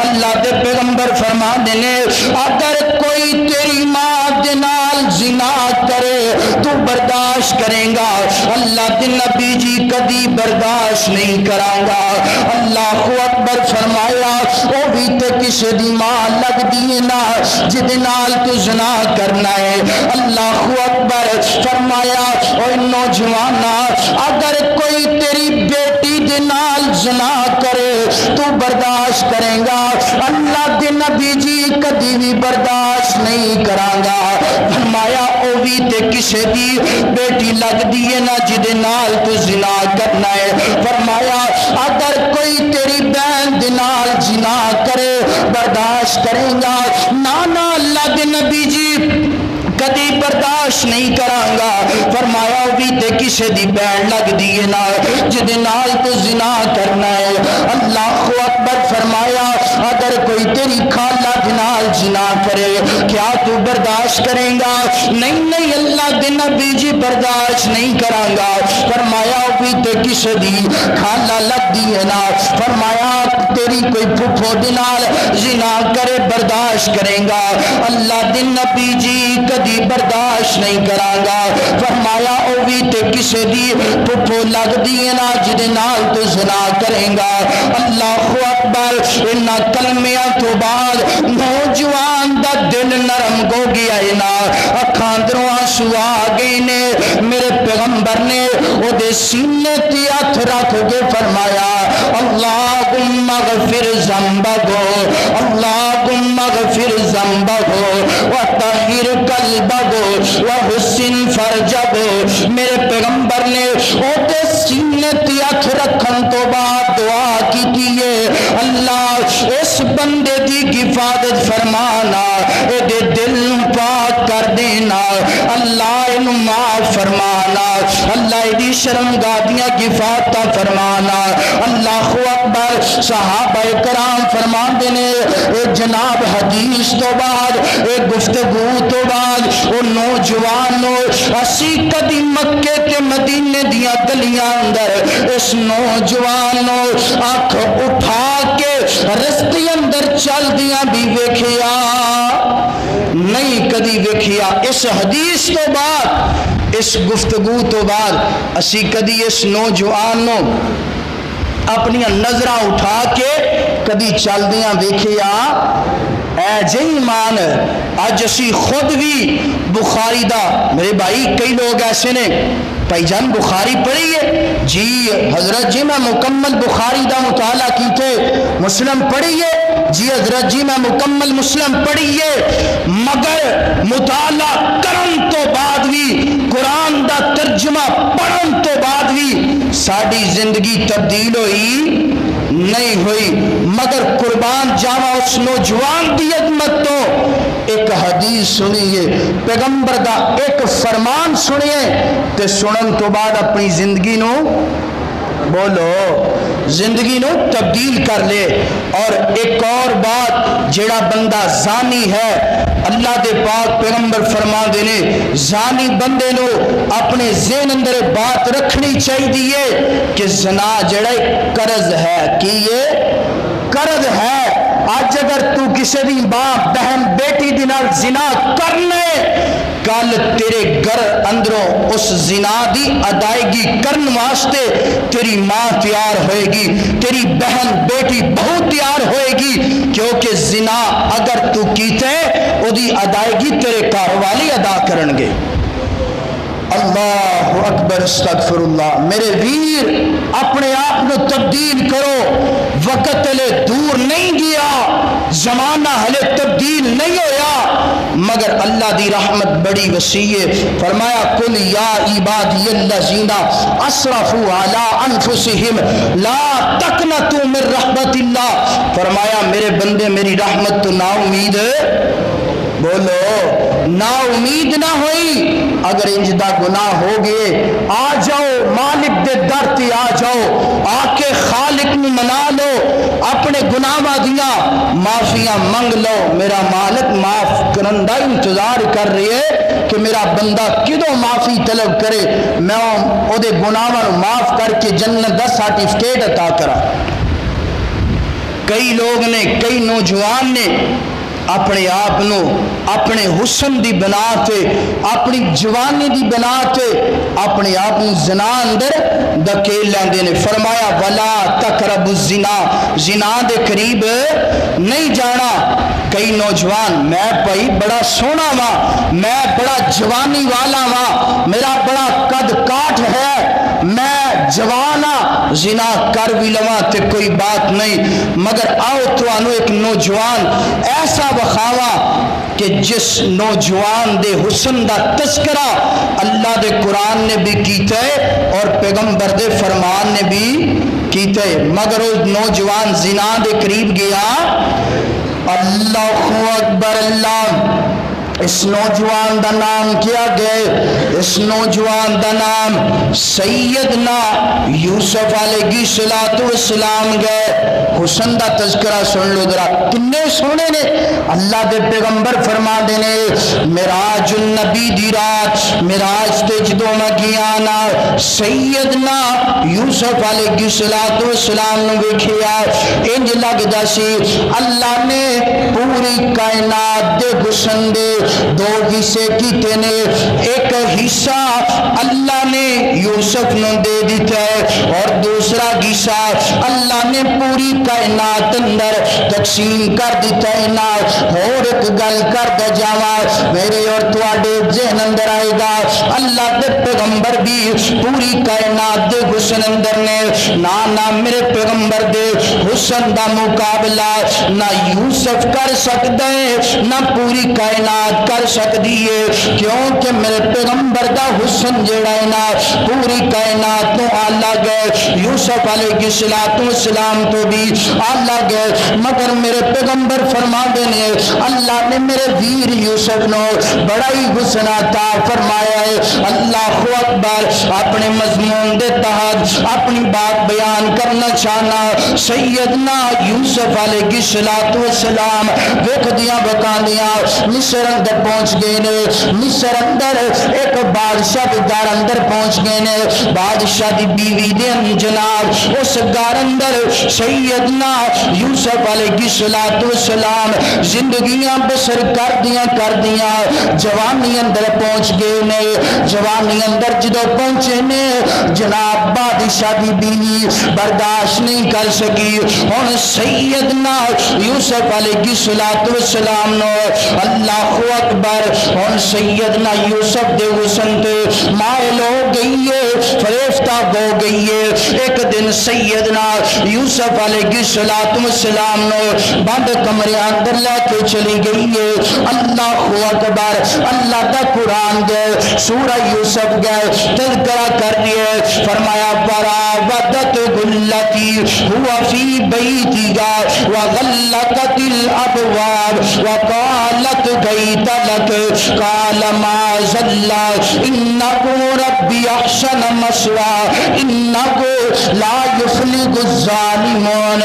اللہ دے پیغمبر فرما دینے اگر کوئی کوئی تیری ماں دے نال زنا کرے تو برداشت کریں گا؟ اللہ دے نبی جی کدی برداشت نہیں کروں گا۔ اللہ اکبر فرمایا او بھی تے کسے دی ماں لگ دی نا جدے نال تو زنا کرنا ہے۔ اللہ اکبر فرمایا او نوجوانا اگر کوئی تیری بیٹی دے نال زنا کرے تو برداشت کریں گا؟ اللہ دے نبی جی کدی بھی برداشت نہیں کروں گا۔ فرمایا او بھی تے کسے دی بیٹی لگ دیے نا جدے نال تو زنا کرنا ہے۔ فرمایا اگر کوئی تیری بہن دے نال زنا کرے برداشت کریں گا؟ نانا اللہ دے نبی جی کدی برداشت نہیں کروں گا۔ فرمایا بھی تے کسے دی بہن لگ دیے نا جدے نال تو زنا کرنا ہے۔ اللہ اکبر فرمایا اگر کوئی تیری خالہ دے نال زنا کرے کیا تو برداشت کریں گا؟ نہیں نہیں اللہ دے نبی جی برداشت نہیں کروں گا۔ فرمایا بھی تے کسے دی خالہ لگ دیے نا فرمایا تیری کوئی پھپھو دے نال زنا کرے برداشت کریں گا؟ اللہ دے نبی جی کدی برداشت نہیں کروں گا۔ فرمایا او بھی تے کسے دی پھپھو لگ دیے نا جدے نال تو زنا کریں گا۔ اللہ اکبر ان کلمیاں تو بعد نوجوان دا دل نرم ہو گیا ہے نا اکھاں دروں آنسو آ گئے نے۔ میرے پیغمبر نے او دے سینے تے ہاتھ رکھ کے فرمایا اللہم اغفر ذنبہ اللہم اغفر ذنبہ وطہر قلبہ وحسن فرجہ۔ میرے پیغمبر نے او دے سینے تے ہاتھ رکھن تو بعد دعا کی دیئے اللہ اس بندے دی حفاظت فرمانا اے دے دل پاک کر دینا اللہ انہوں معاف فرمانا اللہ دی شرمگاہ دیاں حفاظت فرمانا۔ اللہ اکبر صحابہ کرام فرمان دینے اے جناب حدیث تو بعد اے گفتگو تو بعد او نوجوانوں اسی کدی مکے تے مدینے دیاں گلیاں اندر اس نوجوانوں آنکھ اٹھا کے رستے اندر چل دیاں بھی ویکھیا نہیں کدی ویکھیا۔ اس حدیث تو بعد اس گفتگو تو بعد اسی کدی اس نوجوانوں اپنی نظرہ اٹھا کے کدی چل دیاں ویکھیا اے جی ایمان اج اسی خود بھی بخاری دا میرے بھائی کئی لوگ ایسے نے بھائی جان بخاری پڑھی ہے جی حضرت جی میں مکمل بخاری دا مطالعہ کیتے مسلم پڑھی ہے جی حضرت جی میں مکمل مسلم پڑھی ہے مگر مطالعہ کرن تو بعد بھی قرآن دا ترجمہ پڑھن تو بعد بھی ساری زندگی تبدیل ہوئی نہیں ہوئی۔ مگر قربان جاوا اس نوجوان دی عظمت تو ایک حدیث سنیے پیغمبر دا ایک فرمان سنیے تے سنن تو بعد اپنی زندگی نو بولو زندگی نو تبدیل کر لے۔ اور ایک اور بات جیڑا بندہ زانی ہے اللہ دے پاک پیغمبر فرما دینے زانی بندے نو اپنے ذہن اندر بات رکھنی چاہیے کہ زنا جڑا قرض ہے کہ یہ قرض ہے۔ آج اگر تو کسی دی ماں بہن بیٹی دی نال زنا کرنے کل تیرے گھر اندروں اس زنا دی ادائیگی کرن واسطے تیری ماں تیار ہوئے گی تیری بہن بیٹی بہو تیار ہوئے گی کیونکہ زنا اگر تو کیتے او دی ادائیگی تیرے گھر والی ادا کرن گے۔ اللہ اکبر استغفر اللہ۔ میرے ویر اپنے آپ کو تبدیل کرو وقت ہلے دور نہیں گیا زمانہ ہلے تبدیل نہیں ہویا مگر اللہ دی رحمت بڑی وسیع ہے۔ فرمایا قل یا عبادی الذین اسرفوا علی انفسہم لا تقنطوا من رحمت اللہ۔ فرمایا میرے بندے میری رحمت تو نا امید بولو نا امید نہ ہوئی اگر انجدہ گناہ ہو گئے آ جاؤ مالک دے در تے آ جاؤ آ کے خالق میں منا لو اپنے گناہ دیا معافیاں منگ لو۔ میرا مالک معاف کرندہ انتظار کر رہی ہے کہ میرا بندہ کدوں معافی طلب کرے میں او دے گناہ معاف کر کے جنت دا سرٹیفکیٹ عطا کرا۔ کئی لوگ نے کئی نوجوان نے اپنے آپ نو اپنے حسن دی بنا تے اپنی جوانی دی بنا تے اپنے آپ نو زنا اندر دکیل لیندے نے. فرمایا ولا تقربوا الزنا, زنا دے قریب نہیں جانا. کئی نوجوان میں بھائی بڑا سونا وا, میں بڑا جوانی والا وا, میرا بڑا قد کاٹ ہے, میں جوانا, زنا کر بھی لواں تے کوئی بات نہیں. مگر آؤ تو ایک نوجوان ایسا وخاوا کہ جس نوجوان دے حسن دا تذکرہ اللہ دے قرآن نے بھی کیتا ہے اور پیغمبر دے فرمان نے بھی کیتا ہے, مگر وہ نوجوان زنا دے قریب گیا. اللہ اکبر اللہ. اس نوجوان دا نام کیا گئے؟ اس نوجوان دا نام سیدنا یوسف علیہ السلام گئے. حسن دا تذکرہ سن لو ذرا, کنے سونے نے. اللہ دے پیغمبر فرما دینے معراج النبی دی رات, معراج تے جدوں میں گیا نا سیدنا یوسف علیہ السلام نو ویکھیا, انج لگدا سی اللہ نے پوری کائنات دے حسن دے دو حصے کیتے نے. ایک حصہ اللہ نے یوسف نو دے دیتا ہے اور دوسرا حصہ اللہ نے پوری کائنات اندر تقسیم کر دیتا ہے. نا اور ایک گل کر دے جاواں میرے اور تواڈے ذہن اندر آئے گا, اللہ دے پیغمبر بھی پوری کائنات دے حسن اندر نے. نا میرے پیغمبر دے حسن دا مقابلہ نہ یوسف کر سکتا ہے نہ پوری کائنات کر سکتی ہے, کیونکہ میرے پیغمبر دا حسن جڑا ہے نا پوری کائنات تو الگ ہے, یوسف علیہ السلام تو بھی الگ ہے. مگر میرے پیغمبر فرما دینے اللہ نے میرے ویر یوسف نو بڑا ہی حسن عطا فرمایا ہے. اللہ اکبر. اپنے مضمون دے تحت اپنی بات بیان کرنا چاہنا. سیدنا یوسف علیہ السلام ویکھدیاں بکاندیاں مصر اندر پہنچ گئے نے. مصر اندر ایک بادشاہ دے گھر اندر پہنچ گئے نے. بادشاہ دی بیوی دے جناب اس گھر اندر سیدنا یوسف علیہ السلام زندگیاں بسر کر دیاں جوانی اندر پہنچ گئے نے. جوانی اندر جدو پہنچے نے جناب بادشاہ دی بیوی برداشت نہیں کر سکی. ہن سیدنا یوسف علیہ السلام نو اللہ اکبر ہن سیدنا یوسف دے حسن تے مائل ہو گئی ہے, فریفتہ ہو گئی ہے. ایک دن سیدنا یوسف علیہ السلام نو بند کمرے اندر لے کے چلی گئی ہے. اللہ اکبر. اللہ دا قرآن گئے سورہ یوسف گئے تذکرہ کر دیے. فرمایا وراودت التی ہوا فی بیتہا وغلقت الابواب وقالت بیت لک قال معاذ اللہ انہ ربی احسن مثواہ انہ لا یفلح الظالمون.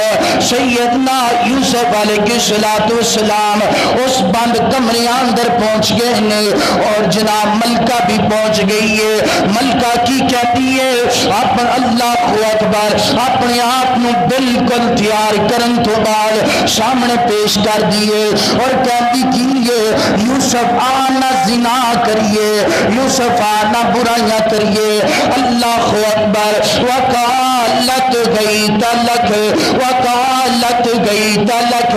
سیدنا یوسف علیہ السلام اس بند کمرے اندر پہنچ گئے نے اور جناب ملکہ بھی پہنچ گئی ہے. ملکہ کی کہتی ہے اپن اللہ اکبر اپنے آپ نو بالکل تیار کرن تو بعد سامنے پیش کر دیے اور کہتی کیے یوسف آنا زنا کریے, یوسف آنا برائیاں کریے. اللہ اکبر. وقالت گئی تلک وقالت گئی تلک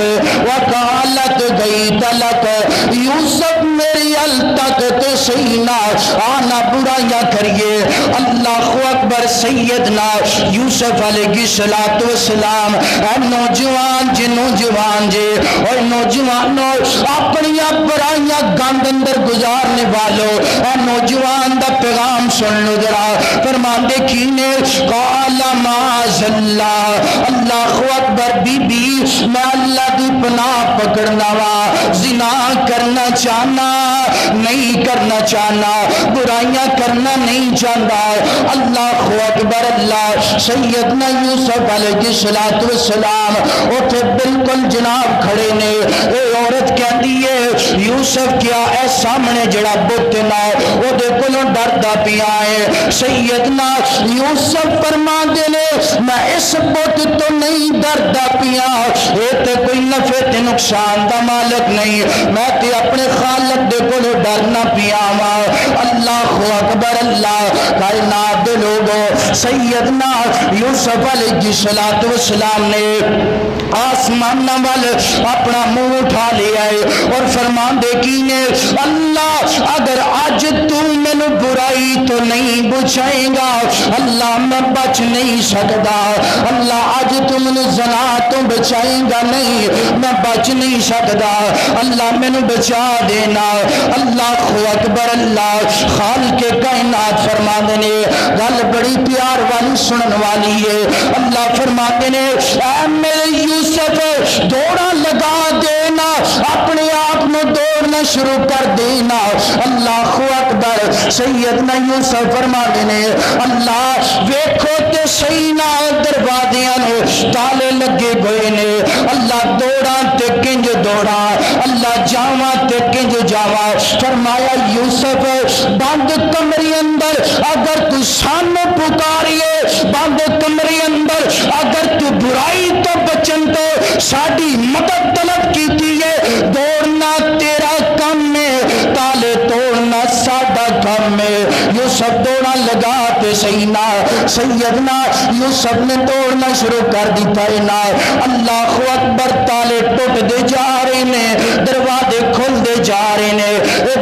وقالت گئی تلک یوسف میری التک تے سینا آنا برائیاں کریے. اللہ اکبر. سیدنا یوسف علیہ السلام اے نوجوان جے نوجوان جے اور نوجوانوں اپنی برائیاں گند اندر گزارنے والوں اے نوجوان دا پیغام سن لو ذرا. فرماندے کینے قال معاذ اللہ. اللہ اکبر. بی بی میں اللہ دی پناہ پکڑنا وا, زنا کرنا چاہنا نہیں کرنا کرنا چاہنا، برائیاں کرنا نہیں چاہتا۔ اللہ اکبر اللہ۔ سیدنا یوسف علیہ السلام اٹھے بالکل جناب کھڑے نے۔ اے عورت کہندی ہے یوسف کیا اے سامنے جڑا بت نا او دے کولوں ڈردا پیا ہے۔ سیدنا یوسف فرماندے نے میں اس بت تو نہیں ڈردا پیا، اے تے کوئی نفع تے نقصان دا مالک نہیں، میں تے اپنے خالق دے کولوں ڈرنا پیا وا۔ اللہ اکبر اللہ۔ کائنات دے لوگوں سیدنا یوسف علیہ السلام نے آسمان وال اپنا منہ اٹھا لیا ہے اور فرماندے کی نے اللہ اگر آج تو مینو برائی تو نہیں بچائے گا اللہ میں بچ نہیں سکتا، اللہ آج تو مینو زنا تو بچائے گا نہیں میں بچ نہیں سکتا، اللہ مینو بچا دینا۔ اللہ اکبر اللہ۔ خالق کائنات فرماندے نے گل بڑی پیار والی سنن والی ہے۔ اللہ فرماندے نے اے میرے یوسف دوڑا لگا دینا، اپنے آپ میں دوڑنا شروع کر دینا۔ اللہ اکبر۔ سیدنا یوسف فرماندے نے اللہ ویکھو تے صحیح نہ دروازیاں نے تالے لگے گئے نے، اللہ دوڑا تے کنج دوڑا، اللہ جاواں تے کنج جاواں۔ فرمایا یوسف بند کمرے اندر اگر تو سانو پکاریے، بند کمرے اندر اگر تو برائی تو بچن تو ساڈی مدد طلب کیتی ہے، دوڑنا تیرا کم ہے، تالے توڑنا ساڈا کم ہے۔ یوسف دوڑا لگا تے سینا سیدنا یوسف نے دوڑنا شروع کر دیتا ہے نا۔ اللہ اکبر۔ تالے ٹوٹ دے جا رہے نے، دروازے کھل دے جا رہے نے،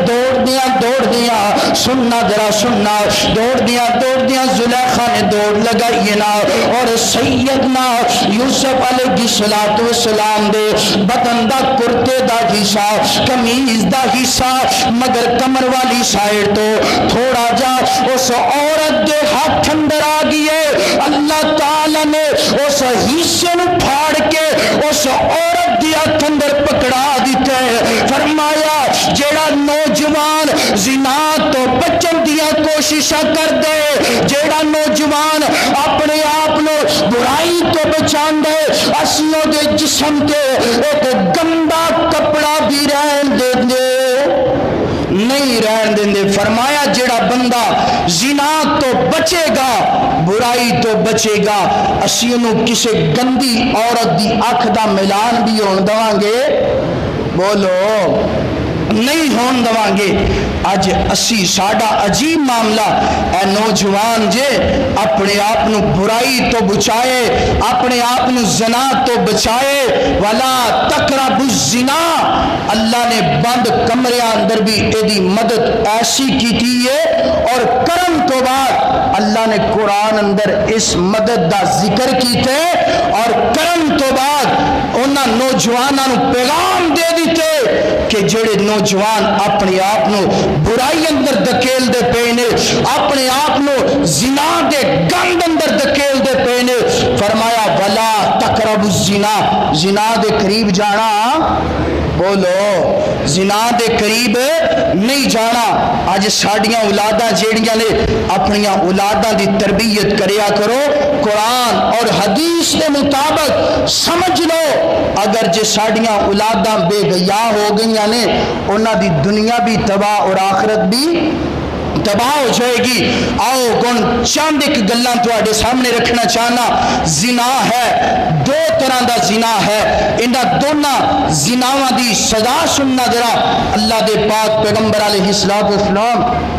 دوڑ دیاں سننا ذرا سننا، دوڑ دیاں زلیخا نے دوڑ لگائی نا اور سیدنا یوسف علیہ السلام دے بدن دا کرتے دا حصہ کمیز دا حصہ مگر کمر والی سائڈ تو تھوڑا جا اس عورت دے ہاتھ اندر آ گئے۔ اللہ تعالی نے اس حصے نو پھاڑ کے اس عورت دے ہاتھ اندر پکڑا دیتا ہے۔ فرمایا جیڑا نوجوان زنا تو بچن دیا کوششاں کر دے، جیڑا نوجوان اپنے آپ نو برائی تو بچان دے، اسیوں دے جسم کے ایک گندا کپڑا بھی رہن دے نہیں رہن دے۔ فرمایا جیڑا بندہ زنا تو بچے گا برائی تو بچے گا، اسی انہوں کسے گندی عورت دی آنکھ دا ملان بھی ہون دوان گے، بولو نہیں ہون دوان گے۔ اج اسی ساڈا عجیب معاملہ، اے نوجوان جے اپنے آپ نو برائی تو بچائے، اپنے آپ نو زنا تو بچائے۔ ولا تقربوا الزنا، اللہ نے بند کمرے اندر بھی ایدی مدد ایسی کی ہے اور کرم تو بعد اللہ نے قرآن اندر اس مدد دا ذکر کیتے اور کرم تو بعد انہاں نوجواناں نو پیغام دے دیتے کہ جڑے نوجوان اپنے آپ نو برائی اندر دکیل دے پینے، اپنے آپ نو زنا دے گند اندر دکیل دے پینے، فرمایا ولا تقربوا الزنا، زنا دے قریب جانا، بولو زنا دے قریب نہیں جانا۔ آج ساڑیاں اولاداں جیڑیاں نے اپنیاں اولاداں دی تربیت کریا کرو قرآن اور حدیث کے مطابق، سمجھ لو اگر جے ساڑیاں اولاداں بے گیا ہو گئیاں نے انہاں دی دنیا بھی تباہ اور آخرت بھی تباہ ہو جائے گی۔ آؤ کون چند ایک گلاں تواڈے سامنے رکھنا چاہنا۔ زنا ہے، دو طرح دا زنا ہے، انہاں دونوں زناواں دی سزا سننا ذرا۔ اللہ دے پاک پیغمبر علیہ السلام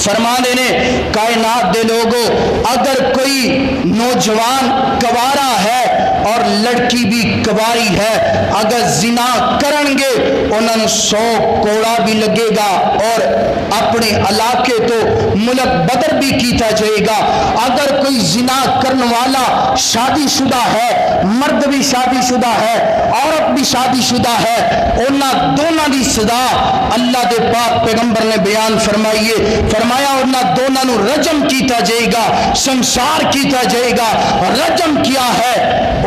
فرما دینے کائنات دے لوگوں اگر کوئی نوجوان کوارا ہے اور لڑکی بھی کواری ہے، اگر زنا کرن گے انہوں 100 کوڑا بھی لگے گا اور اپنے علاقے تو ملک بدر بھی کیتا جائے گا۔ اگر کوئی زنا کرن والا شادی شدہ ہے، مرد بھی شادی شدہ ہے، عورت بھی شادی شدہ ہے، انہوں دونوں دی سزا اللہ دے پاک پیغمبر نے بیان فرمائیے، فرمایا انہوں دونوں نو رجم کیتا جائے گا، سنسار کیتا جائے گا۔ رجم کیا ہے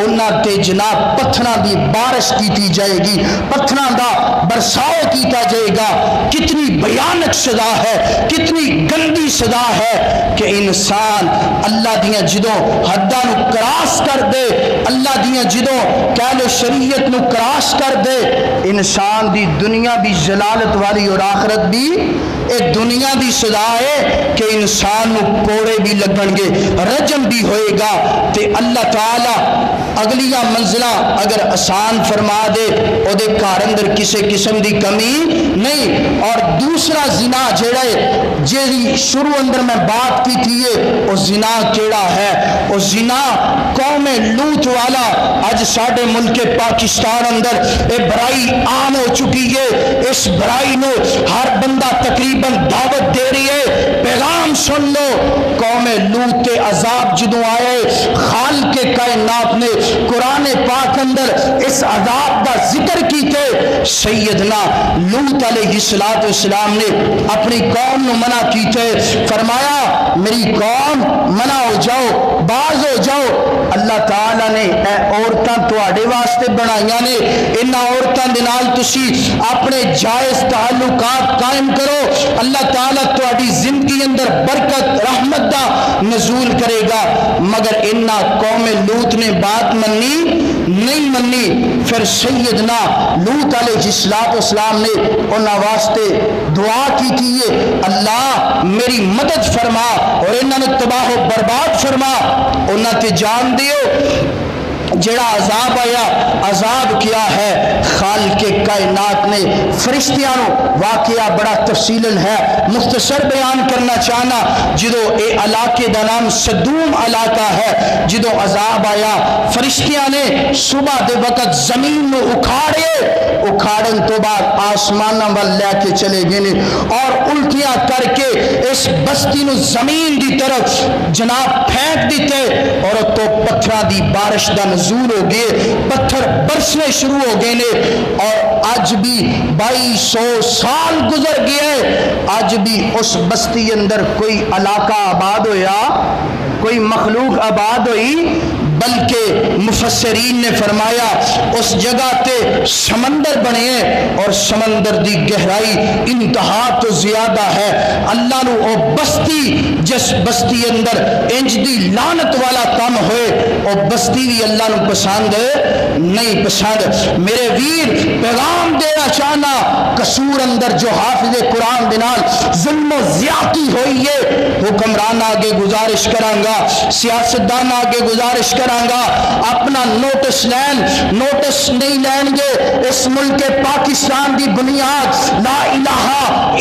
انہاں تے جناب پتھراں دی بارش کیتی جائے گی، پتھراں دا برساؤ کیتا جائے گا۔ کتنی بھیانک سزا ہے، کتنی گندی سزا ہے کہ انسان اللہ دیاں جدوں حداں نو کراس کر دے، اللہ دیاں جدوں کہہ لو شریعت نو کراس کر دے، انسان دی دنیا بھی جلالت والی اور آخرت بھی ایک دنیا دی سزا ہے کہ انسان نو کوڑے بھی لگن گے، رجم بھی ہوئے گا، تے اللہ تعالی اگلیاں منزلہ اگر آسان فرما دے او دے گھر اندر کسے قسم دی کمی نہیں۔ اور دوسرا زنا جیڑا ہے جیڑی شروع اندر میں بات کی تھی او زنا کیڑا ہے، او زنا قوم لوط والا اج ساڈے ملک پاکستان اندر اے برائی عام ہو چکی ہے، اس برائی نو ہر بندہ تقریباً دعوت دے رہی ہے۔ پیغام سن لو، قوم لوط تے عذاب جدوں آئے خالق کائنات نے قرآن پاک اندر اس عذاب دا ذکر کیتے، سیدنا لوط علیہ السلام نے اپنی قوم نو منع کیتے، فرمایا میری قوم منع ہو جاؤ، باز ہو جاؤ، اللہ تعالیٰ نے اے عورتاں تواڈے واسطے بنائیاں نے، انہاں عورتاں دے نال تسی اپنے جائز تعلقات قائم کرو، اللہ تعالیٰ تواڈی زندگی اندر برکت رحمت دا نزول کرے گا۔ مگر انہاں قوم لوط نے بات منی نہیں منی، پھر سیدنا لوط علیہ السلام نے انہاں واسطے دعا کی تھی، اللہ میری مدد فرما اور انہاں نے تباہ و برباد فرما۔ انہاں تے جان دیو جڑا عذاب آیا، عذاب کیا ہے؟ خالق کائنات نے فرشتیاں نو واقعہ بڑا تفصیل ہے، مختصر بیان کرنا چاہنا، جدو اے علاقے دا نام صدوم علاقہ ہے، جدو عذاب آیا فرشتیاں نے صبح دے وقت زمین نو اکھاڑن تو بعد آسمانہ وال لے کے چلے گئے اور الٹیاں کر کے اس بستی نو زمین دی طرف جناب پھینک دیتے، اور تو پتھراں دی بارش دا نزول ہو گئے، پتھر برسنے شروع ہو گئے نے، اور آج بھی 2200 سال گزر گئے، آج بھی اس بستی اندر کوئی علاقہ آباد ہویا، کوئی مخلوق آباد ہوئی، بلکہ مفسرین نے فرمایا اس جگہ تے سمندر بنے ہیں، اور سمندر دی گہرائی انتہا تو زیادہ ہے۔ اللہ نو او بستی جس بستی اندر انج دی لعنت والا کام ہوئے، او بستی بھی اللہ نو پسند نہیں پسند۔ میرے ویر پیغام دینا چاہنا، قصور اندر جو حافظ قرآن بنال ظلم و زیادتی ہوئی ہے، حکمران آگے گزارش کرانگا، سیاستدان آگے گزارش کرانگا، اپنا نوٹس نہیں لین گے۔ اس ملک پاکستان دی بنیاد لا الہ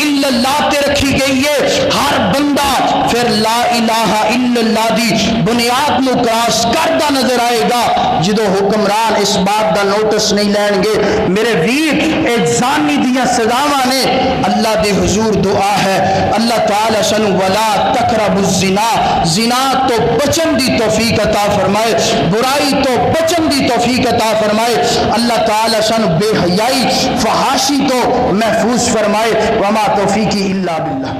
الا اللہ تے رکھی گئی ہے، ہر بندہ پھر لا الہ الا اللہ دی بنیاد نو کراس کردہ نظر آئے گا جدو حکمران اس بات دا نوٹس نہیں لین گے۔ میرے ویر اجزانی دیاں سزاواں نے، اللہ دے حضور دعا ہے اللہ تعالی سنو ولا تقربوا الزنا، زنا تو بچن دی توفیق عطا فرمائے، برائی تو بچن دی توفیق عطا فرمائے، اللہ تعالی سن بے حیائی فحاشی تو محفوظ فرمائے، وما توفیقی الا باللہ۔